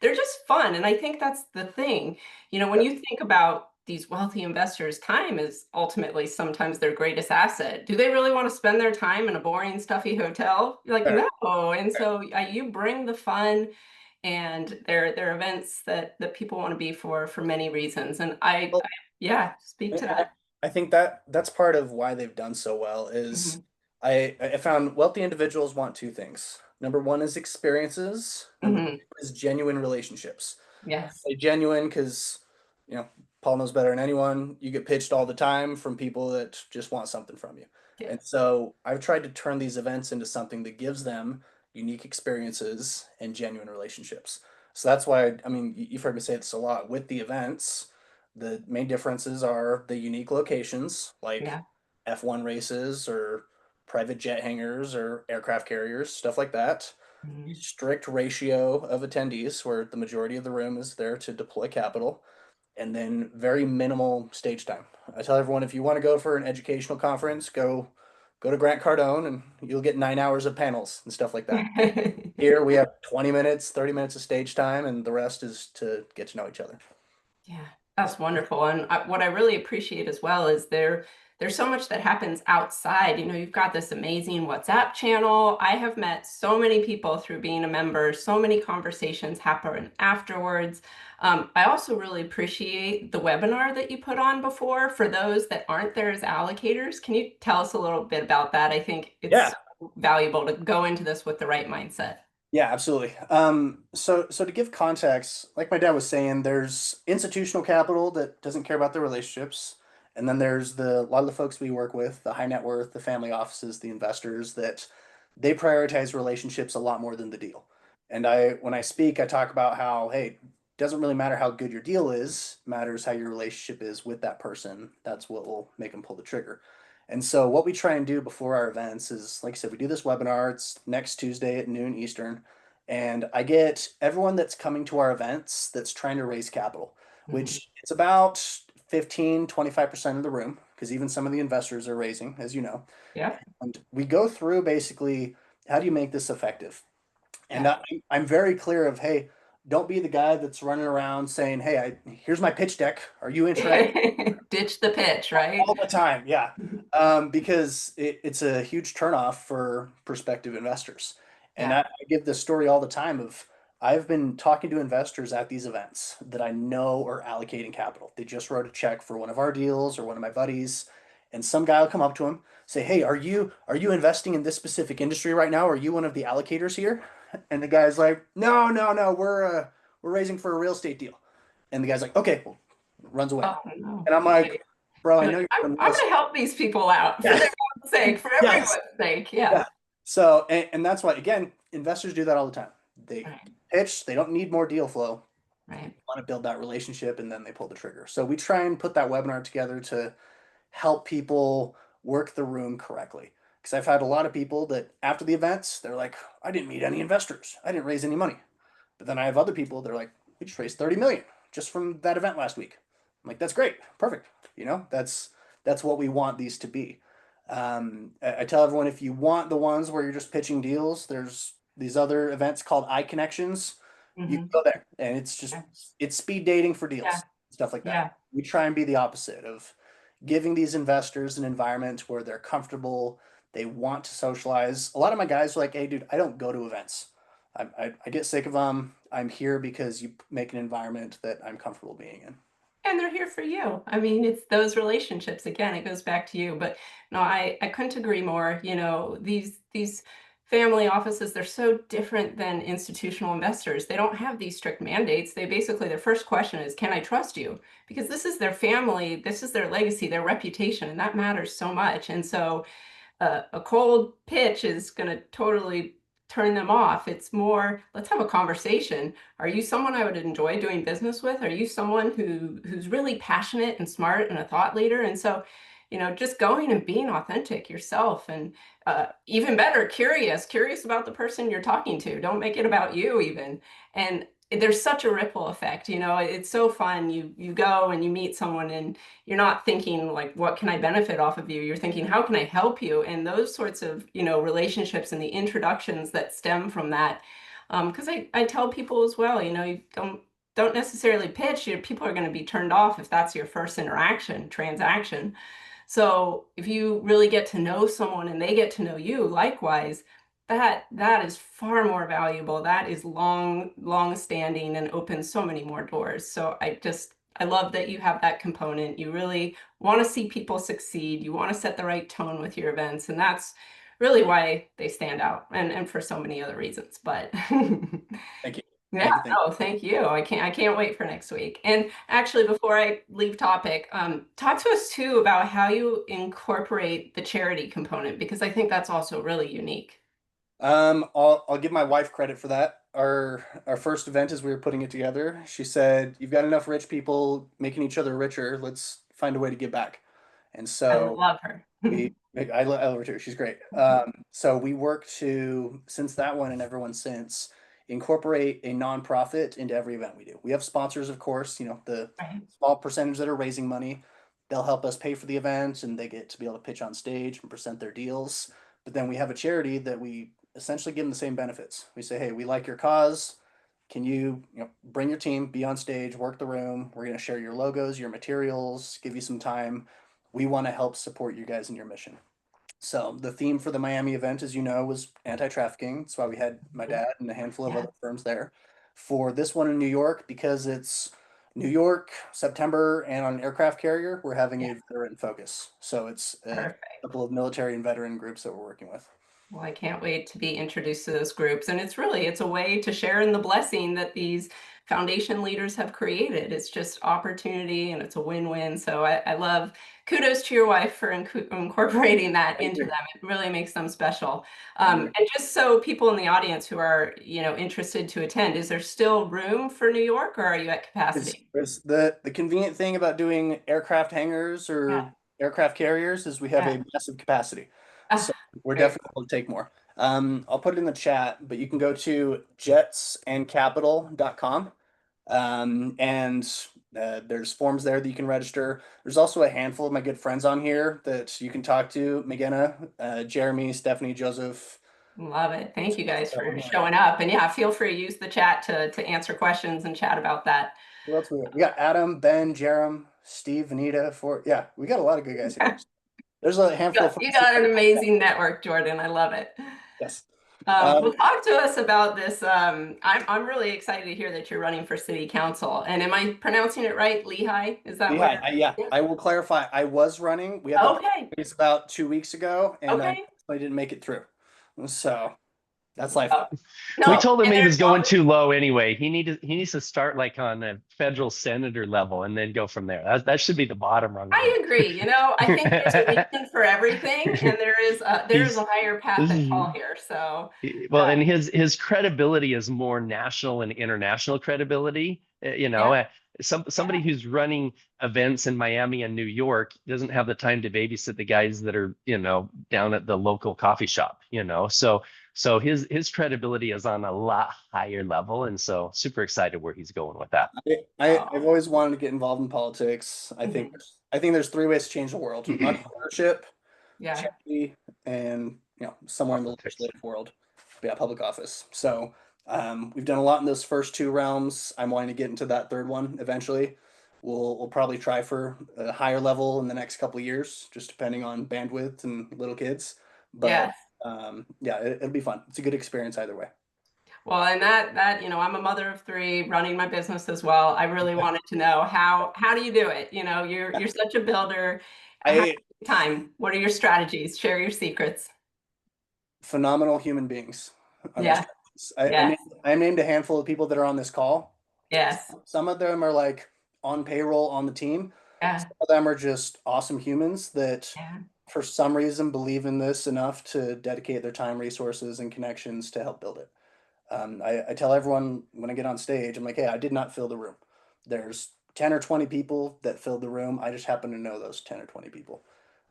they're just fun. And I think that's the thing. When Yeah. you think about these wealthy investors, time is ultimately sometimes their greatest asset. Do they really want to spend their time in a boring, stuffy hotel? You're like, Fair, no. And fair. so you bring the fun, and they're events that people want to be for many reasons. And Well, yeah, speak to and I, that. I think that that's part of why they've done so well is Hmm. I found wealthy individuals want two things. Number one is experiences. Number Hmm. two is genuine relationships. I Yes. say genuine because, you know, Paul knows better than anyone. You get pitched all the time from people that just want something from you. Yeah. And so I've tried to turn these events into something that gives them unique experiences and genuine relationships. So that's why, I mean, you've heard me say this a lot with the events. The main differences are the unique locations, like Yeah. F1 races or private jet hangars or aircraft carriers, stuff like that. A Mhm. strict ratio of attendees, where the majority of the room is there to deploy capital, and then very minimal stage time. I tell everyone if you want to go for an educational conference, go to Grant Cardone and you'll get 9 hours of panels and stuff like that. Here we have 20 minutes, 30 minutes of stage time, and the rest is to get to know each other. Yeah, that's wonderful. And what I really appreciate as well is there's so much that happens outside. You've got this amazing WhatsApp channel. I have met so many people through being a member. So many conversations happen afterwards. I also really appreciate the webinar that you put on before for those that aren't there as allocators. Can you tell us a little bit about that? I think Yeah, it's valuable to go into this with the right mindset. yeah, absolutely. So to give context, like my dad was saying, there's institutional capital that doesn't care about their relationships, and then there's a lot of the folks we work with, the high net worth, the family offices, the investors that they prioritize relationships a lot more than the deal. And when I speak, I talk about how, hey, it doesn't really matter how good your deal is, it matters how your relationship is with that person. That's what will make them pull the trigger. And so what we try and do before our events is, like I said, we do this webinar. It's next Tuesday at noon Eastern. And I get everyone that's coming to our events that's trying to raise capital, Mhm. which it's about 15-25% of the room, because even some of the investors are raising, as you know. Yeah. And we go through basically how do you make this effective? And Yeah. I'm very clear of, hey, don't be the guy that's running around saying, hey, here's my pitch deck. Are you interested? Ditch the pitch, right? All the time, yeah. Because it's a huge turnoff for prospective investors. And Yeah. I give this story all the time of I've been talking to investors at these events that I know are allocating capital. They just wrote a check for one of our deals or one of my buddies, and some guy will come up to him, say, "Hey, are you investing in this specific industry right now? Are you one of the allocators here?" And the guy's like, "No, no, no, we're raising for a real estate deal." And the guy's like, "Okay," well, runs away. Oh, no. And I'm like, Right. bro, I You're know like, you're I'm, doing I'm real going estate. to help these people out for Yeah. their own sake, for Yes. everyone's sake. Yeah. Yeah. So, and that's why, again, investors do that all the time. They Right. pitch, they don't need more deal flow. They Right. want to build that relationship and then they pull the trigger. So we try and put that webinar together to help people work the room correctly. Because I've had a lot of people that after the events, they're like, I didn't meet any investors. I didn't raise any money. But then I have other people, they're like, we just raised 30 million just from that event last week. I'm like, that's great. Perfect. That's what we want these to be. I tell everyone if you want the ones where you're just pitching deals, there's these other events called eye connections. You can Hmm. go there and Yeah. it's speed dating for Yeah. deals, stuff like that. Yeah. We try and be the opposite of giving these investors an environment where they're comfortable, they want to socialize. A lot of my guys are like, hey dude, I don't go to events. I get sick of them. I'm here because you make an environment that I'm comfortable being in. And they're here for you. I mean, it's those relationships. Again, it goes back to you. But no, I couldn't agree more. You know, these family offices, they're so different than institutional investors. They don't have these strict mandates. They basically, their first question is, can I trust you? Because this is their family, this is their legacy, their reputation, and that matters so much. And so a cold pitch is going to totally turn them off. It's more, let's have a conversation. Are you someone I would enjoy doing business with? Are you someone who's really passionate and smart and a thought leader? And so, you know, just going and being authentic yourself, and even better, curious about the person you're talking to. Don't make it about you even. And there's such a ripple effect. You know, it's so fun. You go and you meet someone, and you're not thinking like, what can I benefit off of you? You're thinking, how can I help you? And those sorts of, you know, relationships and the introductions that stem from that. Because I tell people as well, you know, you don't necessarily pitch. People are going to be turned off if that's your first transaction. So if you really get to know someone and they get to know you likewise, that is far more valuable. That is long standing and opens so many more doors. So I love that you have that component. You really want to see people succeed. You want to set the right tone with your events. And that's really why they stand out, and for so many other reasons. But Thank you. yeah, Thank you. Thank no, thank you. I can't wait for next week. And actually, before I leave topic, talk to us too about how you incorporate the charity component, because I think that's also really unique. I'll give my wife credit for that. Our first event, as we were putting it together, she said, "You've got enough rich people making each other richer. Let's find a way to give back." And I so love her. I love her too. She's great. So we work to, since that one and everyone since, incorporate a nonprofit into every event we do. We have sponsors, of course, you know, the Right. small percentage that are raising money. They'll help us pay for the event and they get to be able to pitch on stage and present their deals. But then we have a charity that we essentially give them the same benefits. We say, hey, we like your cause. Can you know, bring your team, be on stage, work the room. We're going to share your logos, your materials, give you some time. We want to help support you guys in your mission. So the theme for the Miami event, as you know, was anti-trafficking. That's why we had my dad and a handful of Yeah, other firms there. For this one in New York, because it's New York, September, and on an aircraft carrier, we're having yeah, a veteran focus. So it's a perfect. couple of military and veteran groups that we're working with. Well, I can't wait to be introduced to those groups. And it's a way to share in the blessing that these foundation leaders have created. It's just opportunity and it's a win-win. So I love, kudos to your wife for incorporating that Thank into you. them. It really makes them special. I agree. And just so people in the audience who are, you know, interested to attend, is there still room for New York, or are you at capacity? It's the convenient thing about doing aircraft hangars Yeah, or aircraft carriers is we have yeah. a massive capacity. Ah, So we're great. definitely able to take more. I'll put it in the chat, but you can go to jetsandcapital.com. And there's forms there that you can register. There's also a handful of my good friends on here that you can talk to. McGenna, Jeremy, Stephanie, Joseph. Love it. Thank you guys Several for more. showing up. And yeah, feel free to use the chat to answer questions and chat about that. Who else we got? Adam, Ben, Jerem, Steve, Anita. Yeah, we got a lot of good guys here. There's a handful of You folks. got an amazing network, Jordan. I love it. Yes. Well, talk to us about this. I'm really excited to hear that you're running for city council. And am I pronouncing it right? Lehigh? Is that Yeah, where? yeah. Yeah. I will clarify. I was running. We had the Okay. primaries about 2 weeks ago, and I Okay. didn't make it through. So that's life. Oh, We no, told him and he there's was going always, too low anyway. He needs to start like on a federal senator level and then go from there. That should be the bottom rung of I agree. You know, I think there's a it. reason for everything, and there is He's a higher path this than is Paul here. So, well, uh, and his credibility is more national and international credibility. You know, yeah, somebody yeah. who's running events in Miami and New York doesn't have the time to babysit the guys that are, you know, down at the local coffee shop, you know. So his credibility is on a lot higher level, and so super excited where he's going with that. I've Oh, always wanted to get involved in politics. mhm. I think there's three ways to change the world: entrepreneurship, Yeah. charity, and somewhere in the Politics. legislative world. But yeah, public office. So we've done a lot in those first two realms. I'm wanting to get into that third one eventually. We'll probably try for a higher level in the next couple of years, just depending on bandwidth and little kids. But Yes. yeah, it'll be fun. It's a good experience either way. Well, and I'm a mother of three running my business as well. I really wanted to know how do you do it? You're such a builder. How do I you time? What are your strategies? Share your secrets. Phenomenal human beings are my Yeah. strategies. Yes. I named a handful of people that are on this call. Yes. Some of them are like on payroll on the team. Yeah. Some of them are just awesome humans that Yeah. for some reason believe in this enough to dedicate their time, resources, and connections to help build it. I tell everyone when I get on stage, I'm like, hey, I did not fill the room. There's 10 or 20 people that filled the room. I just happen to know those 10 or 20 people.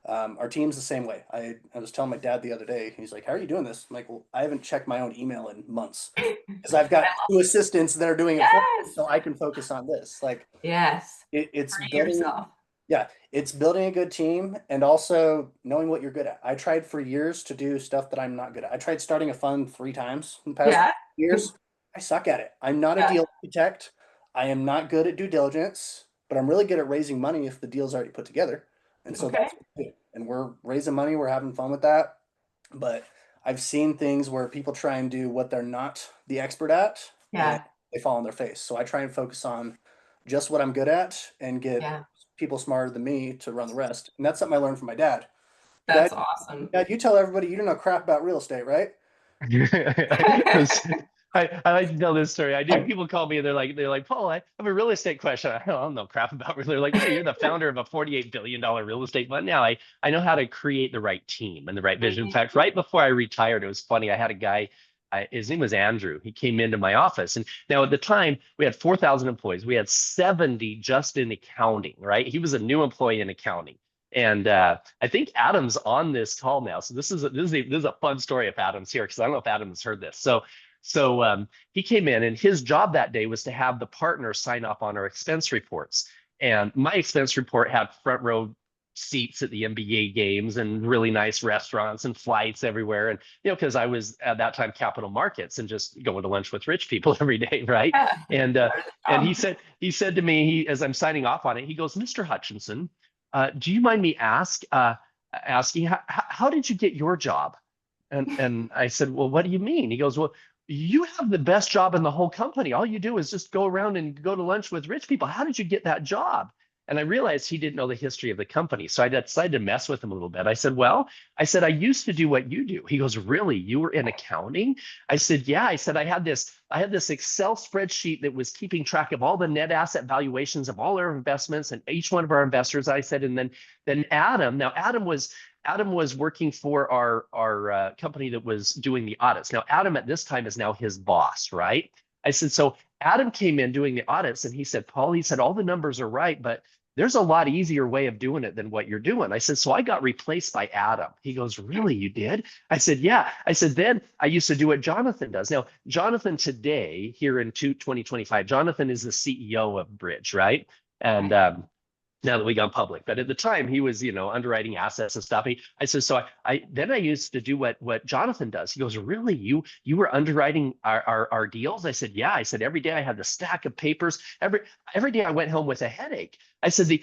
Our team's the same way. I was telling my dad the other day, he's like, how are you doing this? I'm like, well, I haven't checked my own email in months because I've got two assistants that are doing it for me Yes. so I can focus on this. Like Yes. it's Free building, yourself. yeah, it's building a good team and also knowing what you're good at. I tried for years to do stuff that I'm not good at. I tried starting a fund 3 times in the past Yeah. years. I suck at it. I'm not a Yeah. deal architect. I am not good at due diligence, but I'm really good at raising money if the deal's already put together. And so Okay. that's what we do. And we're raising money, we're having fun with that. But I've seen things where people try and do what they're not the expert at and Yeah. they fall on their face. So I try and focus on just what I'm good at and get Yeah. people smarter than me to run the rest. And that's something I learned from my dad. Dad, That's awesome. Dad, you tell everybody you don't know crap about real estate, right? I like to tell this story. I do. People call me and they're like, Paul, I have a real estate question. I don't know crap about real. They're like, yeah, you're the founder of a $48 billion real estate fund. Now I know how to create the right team and the right vision. In fact, right before I retired, it was funny. I had a guy. His name was Andrew. He came into my office, and now at the time we had 4,000 employees. We had 70 just in accounting. Right? He was a new employee in accounting. And I think Adam's on this call now. So this is a fun story if Adam's here because I don't know if Adam's heard this. So he came in and his job that day was to have the partner sign up on our expense reports. And my expense report had front row seats at the NBA games and really nice restaurants and flights everywhere. And because I was at that time capital markets and just going to lunch with rich people every day, right? Yeah. And Um, he said to me, as I'm signing off on it, he goes, Mr. Hutchinson, do you mind me asking how did you get your job? And I said, well, what do you mean? He goes, well, you have the best job in the whole company. All you do is just go around and go to lunch with rich people. How did you get that job? And I realized he didn't know the history of the company. So I decided to mess with him a little bit. I said, well, I used to do what you do. He goes, really? You were in accounting? I said, yeah. I said, I had this Excel spreadsheet that was keeping track of all the net asset valuations of all our investments and each one of our investors. I said, and then Adam was working for our company that was doing the audits. Now, Adam at this time is now his boss, right? I said, so Adam came in doing the audits and he said, Paul, he said, all the numbers are right, but there's a lot easier way of doing it than what you're doing. I said, so I got replaced by Adam. He goes, really, you did? I said, yeah. I said, then I used to do what Jonathan does. Now, Jonathan today, here in 2025, Jonathan is the CEO of Bridge, right? And now that we gone public. But at the time, he was, underwriting assets and stuff. I said, so I used to do what Jonathan does. He goes, really? You were underwriting our deals? I said, yeah. I said, every day I had the stack of papers. Every day I went home with a headache. I said,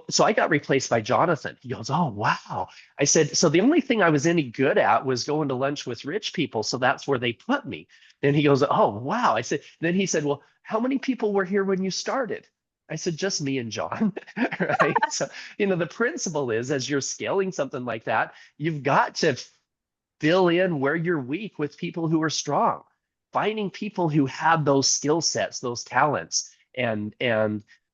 so I got replaced by Jonathan. He goes, oh, wow. I said, so the only thing I was any good at was going to lunch with rich people. So that's where they put me. And he goes, oh, wow. I said, then he said, well, how many people were here when you started? I said, just me and John, right? So, the principle is as you're scaling something like that, you've got to fill in where you're weak with people who are strong, finding people who have those skill sets, those talents, and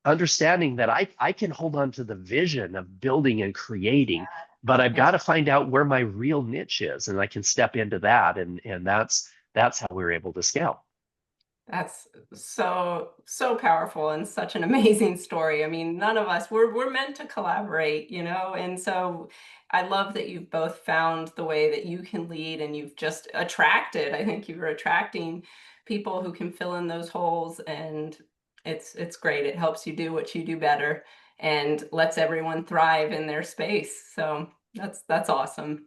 understanding that I can hold on to the vision of building and creating, but I've got to find out where my real niche is, and I can step into that, and that's how we're able to scale. That's so powerful and such an amazing story. I mean, none of us we're meant to collaborate, and so I love that you've both found the way that you can lead and you've just attracted. I think you were attracting people who can fill in those holes, and it's great. It helps you do what you do better and lets everyone thrive in their space. So that's awesome.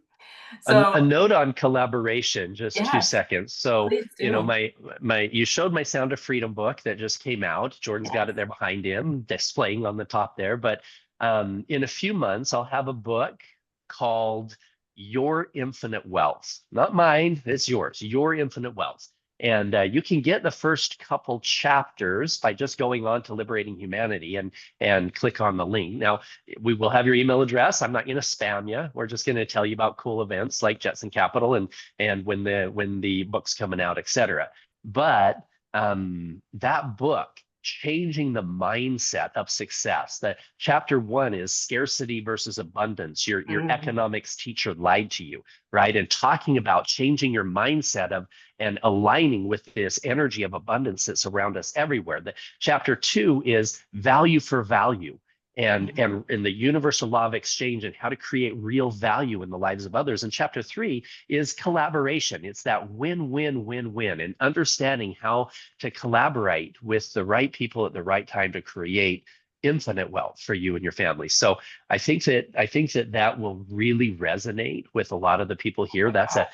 So A note on collaboration, just two yes, seconds. So, please do. my you showed my Sound of Freedom book that just came out. Jordan's got Yes. it there behind him, displaying on the top there. But in a few months, I'll have a book called Your Infinite Wealth. Not mine, it's yours. Your Infinite Wealth. And you can get the first couple chapters by just going on to Liberating Humanity and click on the link. Now, we will have your email address. I'm not going to spam you. We're just going to tell you about cool events like Jetson Capital and when the book's coming out, etc. But that book, changing the mindset of success. That chapter 1 is scarcity versus abundance. Your economics teacher lied to you, right? And talking about changing your mindset of and aligning with this energy of abundance that's around us everywhere. The chapter 2 is value for value. And in the universal law of exchange and how to create real value in the lives of others. And chapter 3 is collaboration. It's that win-win-win-win and understanding how to collaborate with the right people at the right time to create infinite wealth for you and your family. So I think that will really resonate with a lot of the people here. That's a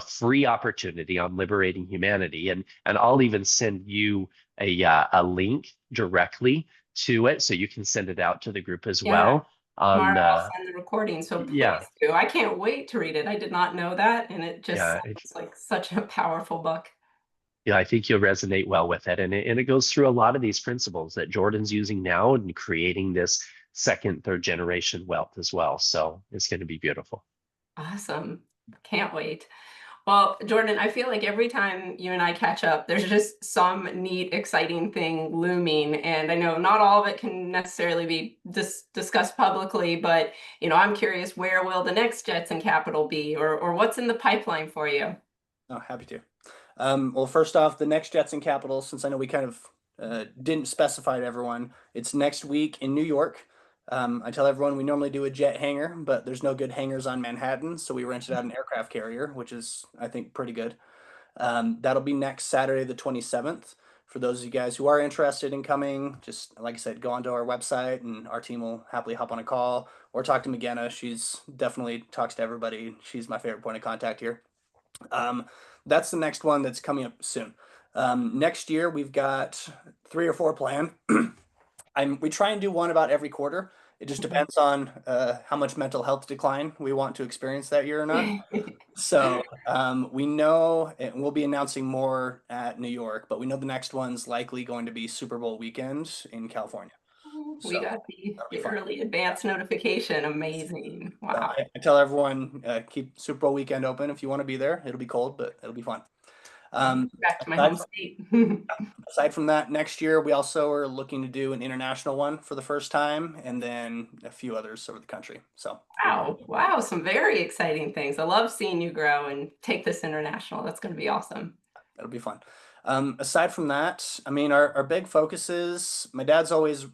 free opportunity on Liberating Humanity. And I'll even send you a link directly to it, so you can send it out to the group as well. Tomorrow I'll send the recording, so please do. I can't wait to read it. I did not know that, and it just sounds like such a powerful book. Yeah, I think you'll resonate well with it. And it goes through a lot of these principles that Jordan's using now and creating this second, third generation wealth as well. So it's going to be beautiful. Awesome. Can't wait. Well, Jordan, I feel like every time you and I catch up, there's just some neat, exciting thing looming. And I know not all of it can necessarily be discussed publicly, but I'm curious, where will the next Jetson Capital be, or what's in the pipeline for you? Oh, happy to. Well, first off, the next Jetson Capital, since I know we kind of didn't specify to everyone, it's next week in New York. I tell everyone we normally do a jet hangar, but there's no good hangars on Manhattan, so we rented out an aircraft carrier, which is, I think, pretty good. That'll be next Saturday, the 27th. For those of you guys who are interested in coming, just like I said, go onto our website and our team will happily hop on a call or talk to McGenna. She's definitely talks to everybody. She's my favorite point of contact here. That's the next one that's coming up soon. Next year, we've got 3 or 4 planned. We try and do one about every quarter. It just depends on how much mental health decline we want to experience that year or not. So we know, and we'll be announcing more at New York, but we know the next one's likely going to be Super Bowl weekend in California. We got the early advance notification. Amazing. Wow. I tell everyone, keep Super Bowl weekend open if you want to be there. It'll be cold, but it'll be fun. Back to my home state. Aside from that, next year we also are looking to do an international one for the first time, and then a few others over the country. So wow, some very exciting things. I love seeing you grow and take this international. That's going to be awesome. That'll be fun. Aside from that, I mean, our big focus is my dad's always,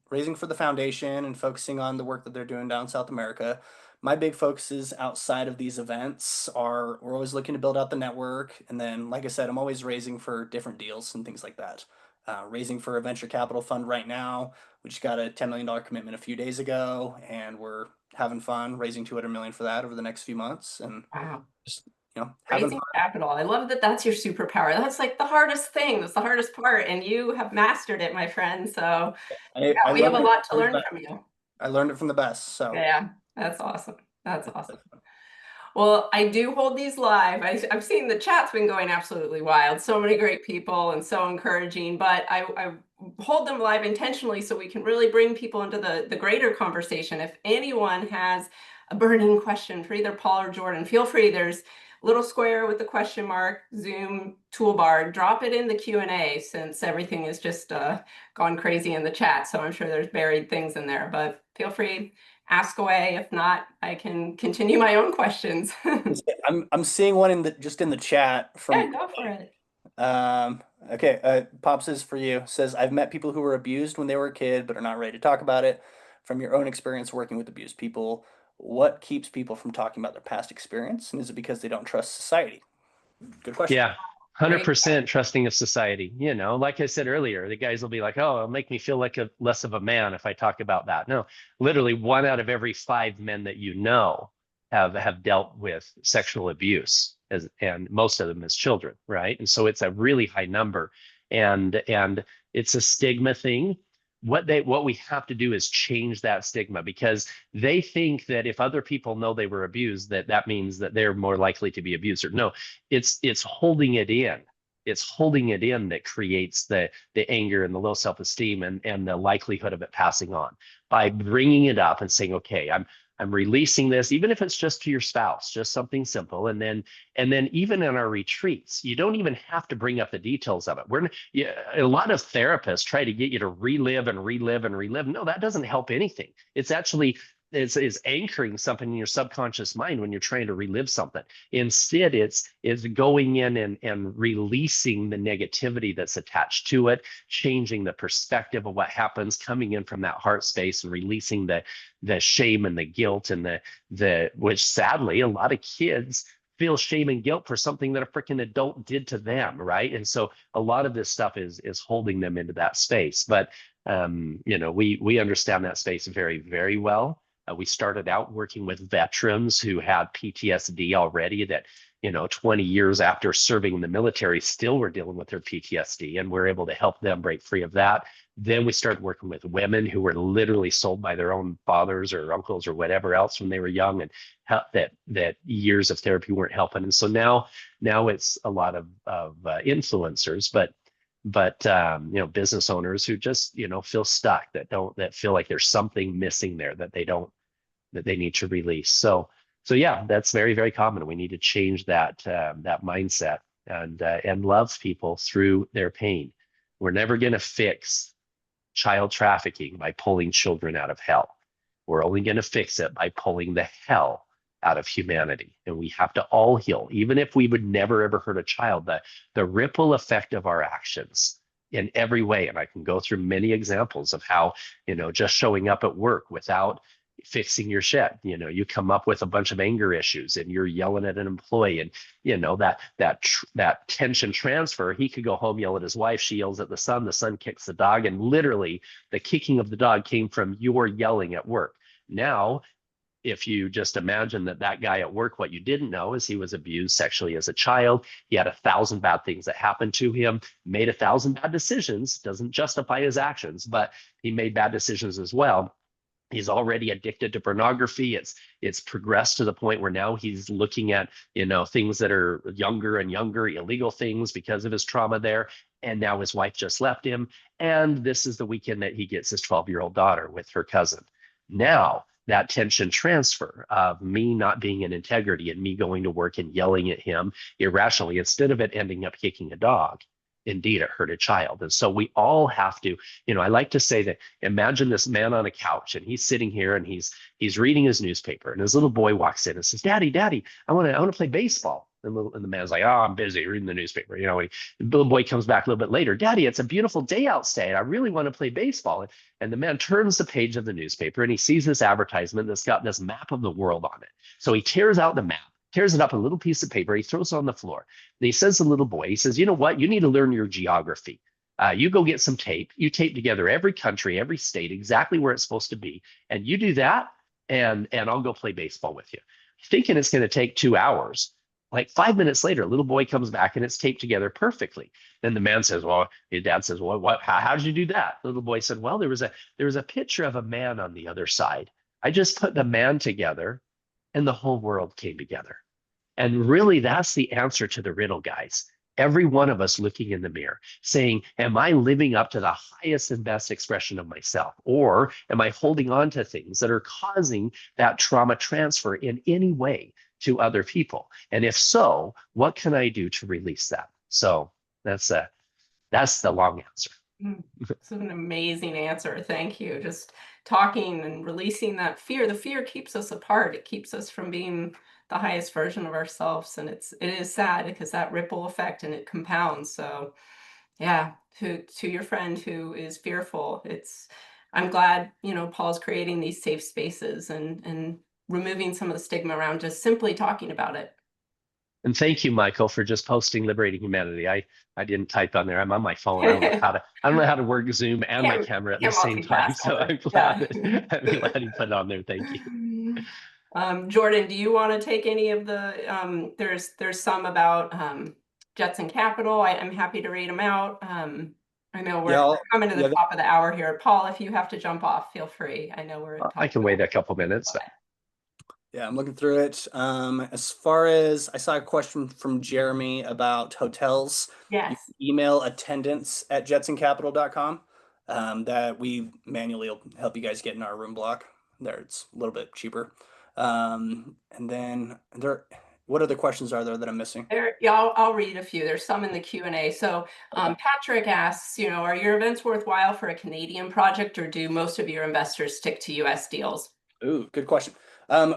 raising for the foundation and focusing on the work that they're doing down in South America. My big focuses outside of these events are we're always looking to build out the network. And then, like I said, I'm always raising for different deals and things like that. Raising for a venture capital fund right now. We just got a $10 million commitment a few days ago, and we're having fun raising $200 million for that over the next few months. And just, raising capital. I love that that's your superpower. That's like the hardest thing. That's the hardest part. And you have mastered it, my friend. So we have a lot to learn from you. I learned it from the best. So yeah, that's awesome. That's awesome. Well, I do hold these live. I've seen the chat's been going absolutely wild. So many great people and so encouraging, but I hold them live intentionally so we can really bring people into the greater conversation. If anyone has a burning question for either Paul or Jordan, feel free. There's a little square with the question mark, Zoom toolbar. Drop it in the Q&A since everything is just gone crazy in the chat. So I'm sure there's buried things in there, but feel free. Ask away. If not, I can continue my own questions. I'm seeing one in the chat from. Yeah, go for it. Okay, Pops is for you. Says I've met people who were abused when they were a kid, but are not ready to talk about it. From your own experience working with abused people, what keeps people from talking about their past experience, and is it because they don't trust society? Good question. Yeah. 100% trusting of society. Like I said earlier, the guys will be like, oh, it'll make me feel like less of a man if I talk about that. No, literally 1 out of every 5 men that have dealt with sexual abuse, and most of them as children, right? And so it's a really high number, and it's a stigma thing. What we have to do is change that stigma, because they think that if other people know they were abused, that means that they're more likely to be abused. Or no, it's holding it in It's holding it in that creates the anger and the low self-esteem and the likelihood of it passing on. By bringing it up and saying, okay, I'm releasing this, even if it's just to your spouse, just something simple. And then even in our retreats, you don't even have to bring up the details of it. A lot of therapists try to get you to relive and relive and relive. No, that doesn't help anything. It's actually is anchoring something in your subconscious mind when you're trying to relive something. Instead, it's going in and releasing the negativity that's attached to it, changing the perspective of what happens, coming in from that heart space and releasing the shame and the guilt and the which sadly a lot of kids feel shame and guilt for something that a freaking adult did to them, right? And so a lot of this stuff is holding them into that space. But we understand that space very, very well. We started out working with veterans who had PTSD already that, 20 years after serving in the military, still were dealing with their PTSD, and we're able to help them break free of that. Then we started working with women who were literally sold by their own fathers or uncles or whatever else when they were young, and that years of therapy weren't helping. And so now it's a lot of influencers, but business owners who just feel stuck, that feel like there's something missing there that they need to release. So yeah, that's very, very common. We need to change that mindset and love people through their pain. We're never going to fix child trafficking by pulling children out of hell. We're only going to fix it by pulling the hell out of humanity. And we have to all heal, even if we would never ever hurt a child. The ripple effect of our actions in every way, and I can go through many examples of how just showing up at work without fixing your shit, you come up with a bunch of anger issues and you're yelling at an employee, and that tension transfer. He could go home, yell at his wife, she yells at the son kicks the dog, and literally the kicking of the dog came from your yelling at work. Now, if you just imagine that guy at work, what you didn't know is he was abused sexually as a child. He had 1,000 bad things that happened to him, made 1,000 bad decisions, doesn't justify his actions, but he made bad decisions as well. He's already addicted to pornography. It's progressed to the point where now he's looking at, things that are younger and younger, illegal things because of his trauma there. And now his wife just left him. And this is the weekend that he gets his 12-year-old daughter with her cousin. Now, that tension transfer of me not being in integrity and me going to work and yelling at him irrationally, instead of it ending up kicking a dog, indeed, it hurt a child. And so we all have to, I like to say that, imagine this man on a couch and he's sitting here and he's reading his newspaper, and his little boy walks in and says, Daddy, I want to play baseball. And the man's like, oh, I'm busy reading the newspaper. The little boy comes back a little bit later. Daddy, it's a beautiful day outside. I really want to play baseball. And the man turns the page of the newspaper and he sees this advertisement that's got this map of the world on it. So he tears out the map, tears it up a little piece of paper. He throws it on the floor. And he says to the little boy, he says, you know what? You need to learn your geography. You go get some tape. You tape together every country, every state, exactly where it's supposed to be. And you do that, and I'll go play baseball with you. Thinking it's going to take 2 hours. Like 5 minutes later, a little boy comes back and it's taped together perfectly. Then the man says, well, his dad says, well, how did you do that? The little boy said, well, there was a picture of a man on the other side. I just put the man together and the whole world came together. And really, that's the answer to the riddle, guys. Every one of us looking in the mirror saying, am I living up to the highest and best expression of myself? Or am I holding on to things that are causing that trauma transfer in any way to other people? And if so, what can I do to release that? So that's the long answer. It's an amazing answer. Thank you. Just talking and releasing that fear. The fear keeps us apart. It keeps us from being the highest version of ourselves. And it is sad because that ripple effect, and it compounds. So yeah, to your friend who is fearful, I'm glad, Paul's creating these safe spaces and removing some of the stigma around just simply talking about it. And thank you, Michael, for just posting Liberating Humanity. I didn't type on there. I'm on my phone. I don't know how to work Zoom and my camera at the same time. So I'm glad you put it on there. Thank you. Jordan, do you want to take any of the there's some about Jetson Capital. I'm happy to read them out. I know we're coming to the top of the hour here. Paul, if you have to jump off, feel free. I know we're I can wait a couple minutes. Yeah, I'm looking through it. As far as I saw a question from Jeremy about hotels, you Yes. can email attendance@jetsoncapital.com. That we manually will help you guys get in our room block. There, it's a little bit cheaper. And then what other questions are there that I'm missing? Yeah, I'll read a few. There's some in the Q&A. So Okay. Patrick asks, are your events worthwhile for a Canadian project, or do most of your investors stick to US deals? Ooh, good question.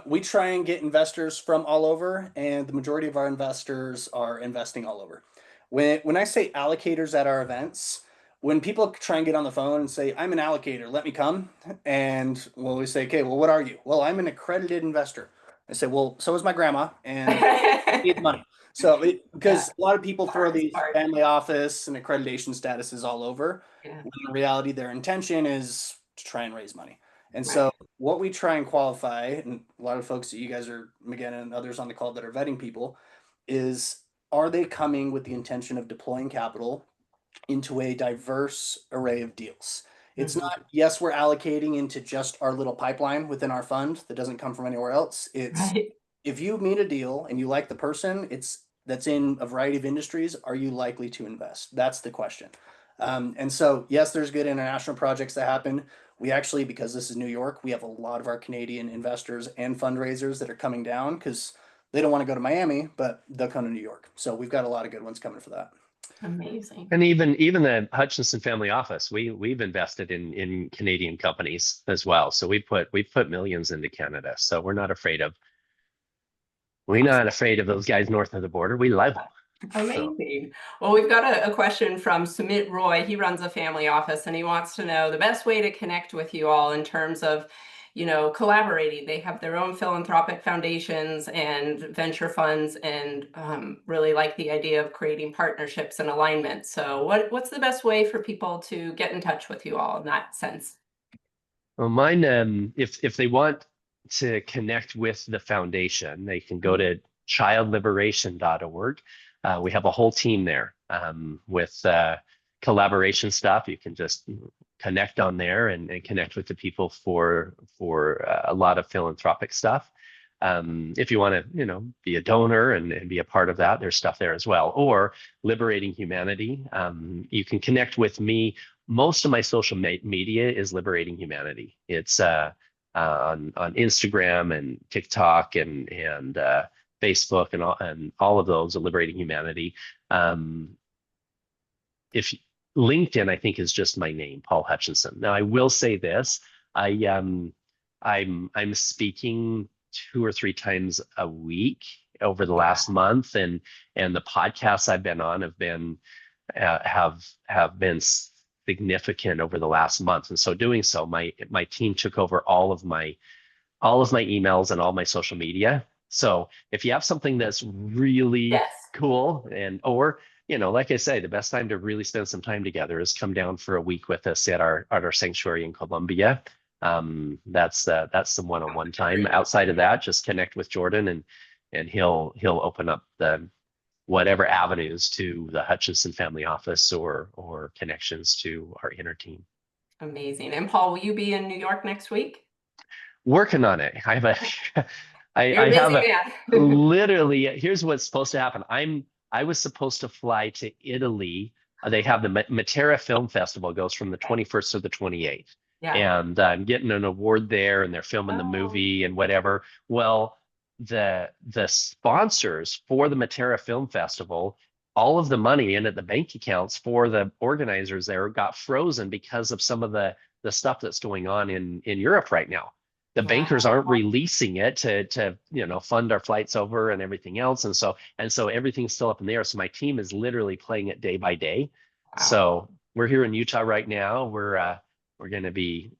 We try and get investors from all over, and the majority of our investors are investing all over. When I say allocators at our events, when people try and get on the phone and say, "I'm an allocator, let me come," and well, we say, "Okay, well, what are you?" "Well, I'm an accredited investor." I say, "Well, so is my grandma, and need money." So, Yeah, because a lot of people throw hardest these part. family office and accreditation statuses all over, Yeah, when in reality, their intention is to try and raise money. And so, right. what we try and qualify, and a lot of folks that you guys are, again, and others on the call that are vetting people, is are they coming with the intention of deploying capital into a diverse array of deals? It's Mhm. not, yes, we're allocating into just our little pipeline within our fund that doesn't come from anywhere else. It's Right. if you meet a deal and you like the person, that's in a variety of industries, are you likely to invest? That's the question. And so, yes, there's good international projects that happen. We actually, because this is New York, we have a lot of our Canadian investors and fundraisers that are coming down because they don't want to go to Miami, but they'll come to New York. So we've got a lot of good ones coming for that. Amazing. And even the Hutchinson family office, we've invested in Canadian companies as well. So we put millions into Canada. So we're not afraid of those guys north of the border. We love them. So Amazing. Well, we've got a question from Sumit Roy. He runs a family office and he wants to know the best way to connect with you all in terms of, collaborating. They have their own philanthropic foundations and venture funds, and really like the idea of creating partnerships and alignment. So what's the best way for people to get in touch with you all in that sense? well, mine, if they want to connect with the foundation, they can go to childliberation.org. We have a whole team there with collaboration stuff. You can just connect on there and connect with the people for a lot of philanthropic stuff. If you want to, be a donor and be a part of that, there's stuff there as well. Or Liberating Humanity. You can connect with me. Most of my social media is Liberating Humanity. It's on Instagram and TikTok and Facebook and all of those are Liberating Humanity. If LinkedIn, I think, is just my name, Paul Hutchinson. Now, I will say this: I'm speaking 2 or 3 times a week over the last month, and the podcasts I've been on have been significant over the last month. And so doing so, my team took over all of my emails and all my social media. So if you have something that's really Yes. cool or like I say, the best time to really spend some time together is come down for a week with us at our sanctuary in Columbia. That's the one-on-one time. Outside of that, just connect with Jordan and he'll open up the whatever avenues to the Hutchinson family office or connections to our inner team. Amazing. And Paul, will you be in New York next week? Working on it. I have a You're a I have busy a man. literally here's what's supposed to happen. I was supposed to fly to Italy. They have the Matera Film Festival goes from the 21st to the 28th. Yeah. And I'm getting an award there and they're filming the Oh, movie and whatever. Well, the sponsors for the Matera Film Festival, all of the money in at the bank accounts for the organizers there got frozen because of some of the stuff that's going on in Europe right now. The bankers wow. aren't releasing it to fund our flights over and everything else, and so everything's still up in the air. So my team is literally playing it day by day. Wow. So we're here in Utah right now. We're going to be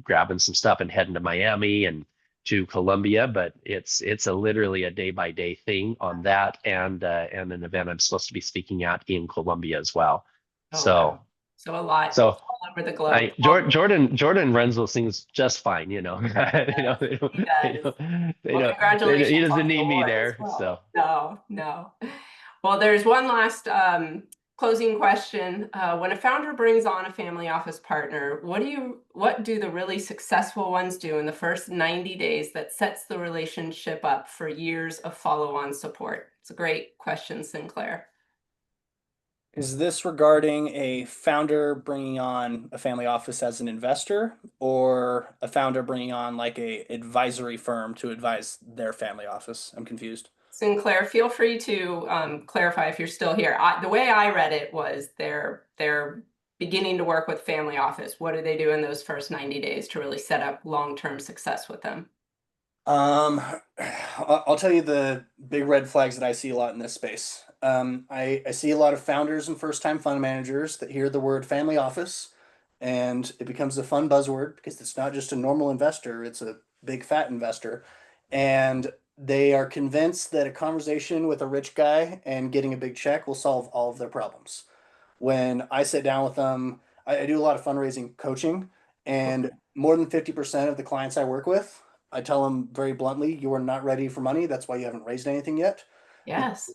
grabbing some stuff and heading to Miami and to Columbia, but it's literally a day by day thing on that and an event I'm supposed to be speaking at in Columbia as well. Oh, wow. So So a lot so all over the globe. Jordan runs those things just fine, you know. They don't, He they does. don't, they Well, don't, they don't, he congratulations on doesn't the need me award as there. well. So No, no. Well, there's one last closing question. When a founder brings on a family office partner, what do the really successful ones do in the first 90 days that sets the relationship up for years of follow-on support? It's a great question, Sinclair. Is this regarding a founder bringing on a family office as an investor, or a founder bringing on like a advisory firm to advise their family office? I'm confused. Sinclair, feel free to clarify if you're still here. The way I read it was they're beginning to work with family office. What do they do in those first 90 days to really set up long-term success with them? I'll tell you the big red flags that I see a lot in this space. I see a lot of founders and first-time fund managers that hear the word family office, and it becomes a fun buzzword because it's not just a normal investor, it's a big fat investor. And they are convinced that a conversation with a rich guy and getting a big check will solve all of their problems. When I sit down with them, I do a lot of fundraising coaching, and more than 50% of the clients I work with, I tell them very bluntly, you are not ready for money. That's why you haven't raised anything yet. Yes.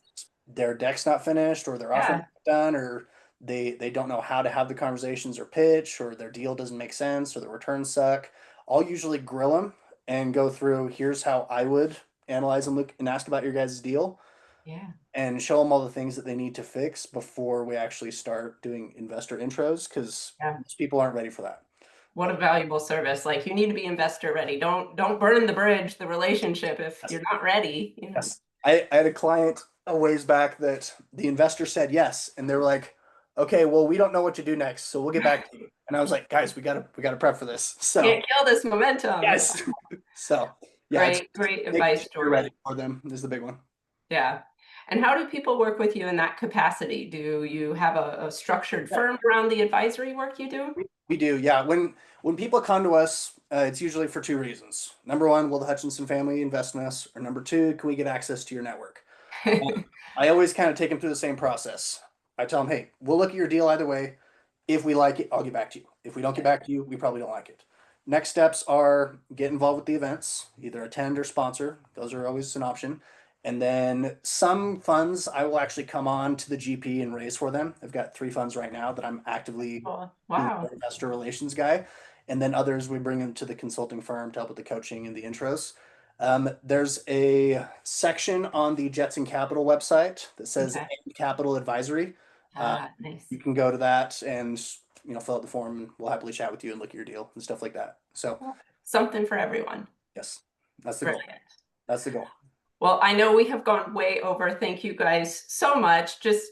Their deck's not finished, or their offer Yeah. not done, or they don't know how to have the conversations or pitch, or their deal doesn't make sense, or the returns suck. I'll usually grill them and go through, here's how I would analyze and look and ask about your guys' deal, Yeah. and show them all the things that they need to fix before we actually start doing investor intros, because Yeah. most people aren't ready for that. What a valuable service. Like, you need to be investor ready. Don't burn the bridge, the relationship, if you're not ready, you know. Yes. I had a client a ways back that the investor said yes, and they were like, okay, well, we don't know what to do next, so we'll get back to you. And I was like, guys, we gotta prep for this. So Can't kill this momentum. yes. So yeah, Great making advice, sure you're Jordan. ready for them is the big one. Yeah. And how do people work with you in that capacity? Do you have a structured firm around the advisory work you do? We do, yeah. When people come to us, it's usually for two reasons. Number one, will the Hutchinson family invest in us? Or number two, can we get access to your network? I always kind of take them through the same process. I tell them, hey, we'll look at your deal either way. If we like it, I'll get back to you. If we don't get back to you, we probably don't like it. Next steps are get involved with the events, either attend or sponsor. Those are always an option. And then some funds I will actually come on to the GP and raise for them. I've got 3 funds right now that I'm actively Oh, being wow. their investor relations guy. And then others we bring them to the consulting firm to help with the coaching and the intros. There's a section on the Jetson Capital website that says Okay. Capital Advisory. Nice. You can go to that and fill out the form, and we'll happily chat with you and look at your deal and stuff like that. So Something for everyone. yes, that's the goal. Brilliant. That's the goal. Well, I know we have gone way over. Thank you guys so much. Just,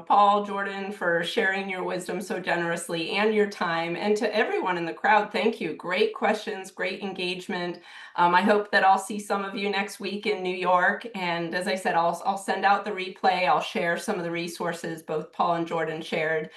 Paul, Jordan, for sharing your wisdom so generously and your time. And to everyone in the crowd, thank you. Great questions, great engagement. I hope that I'll see some of you next week in New York. And as I said, I'll send out the replay. I'll share some of the resources both Paul and Jordan shared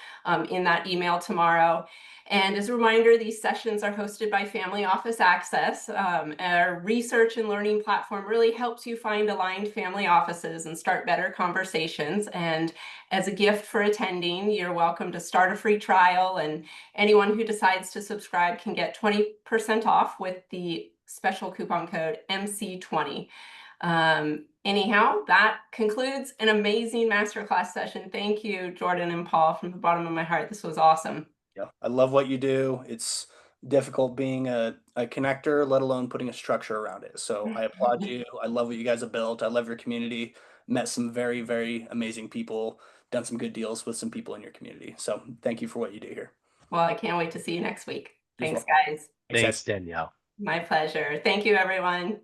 in that email tomorrow. And as a reminder, these sessions are hosted by Family Office Access. Our research and learning platform really helps you find aligned family offices and start better conversations. And as a gift for attending, you're welcome to start a free trial. And anyone who decides to subscribe can get 20% off with the special coupon code MC20. Anyhow, that concludes an amazing masterclass session. Thank you, Jordan and Paul, from the bottom of my heart. This was awesome. Yeah, I love what you do. It's difficult being a connector, let alone putting a structure around it. So I applaud you. I love what you guys have built. I love your community. Met some very, very amazing people, done some good deals with some people in your community. So thank you for what you do here. Well, I can't wait to see you next week. You as Thanks, well. guys. Thanks, Danielle. My pleasure. Thank you, everyone.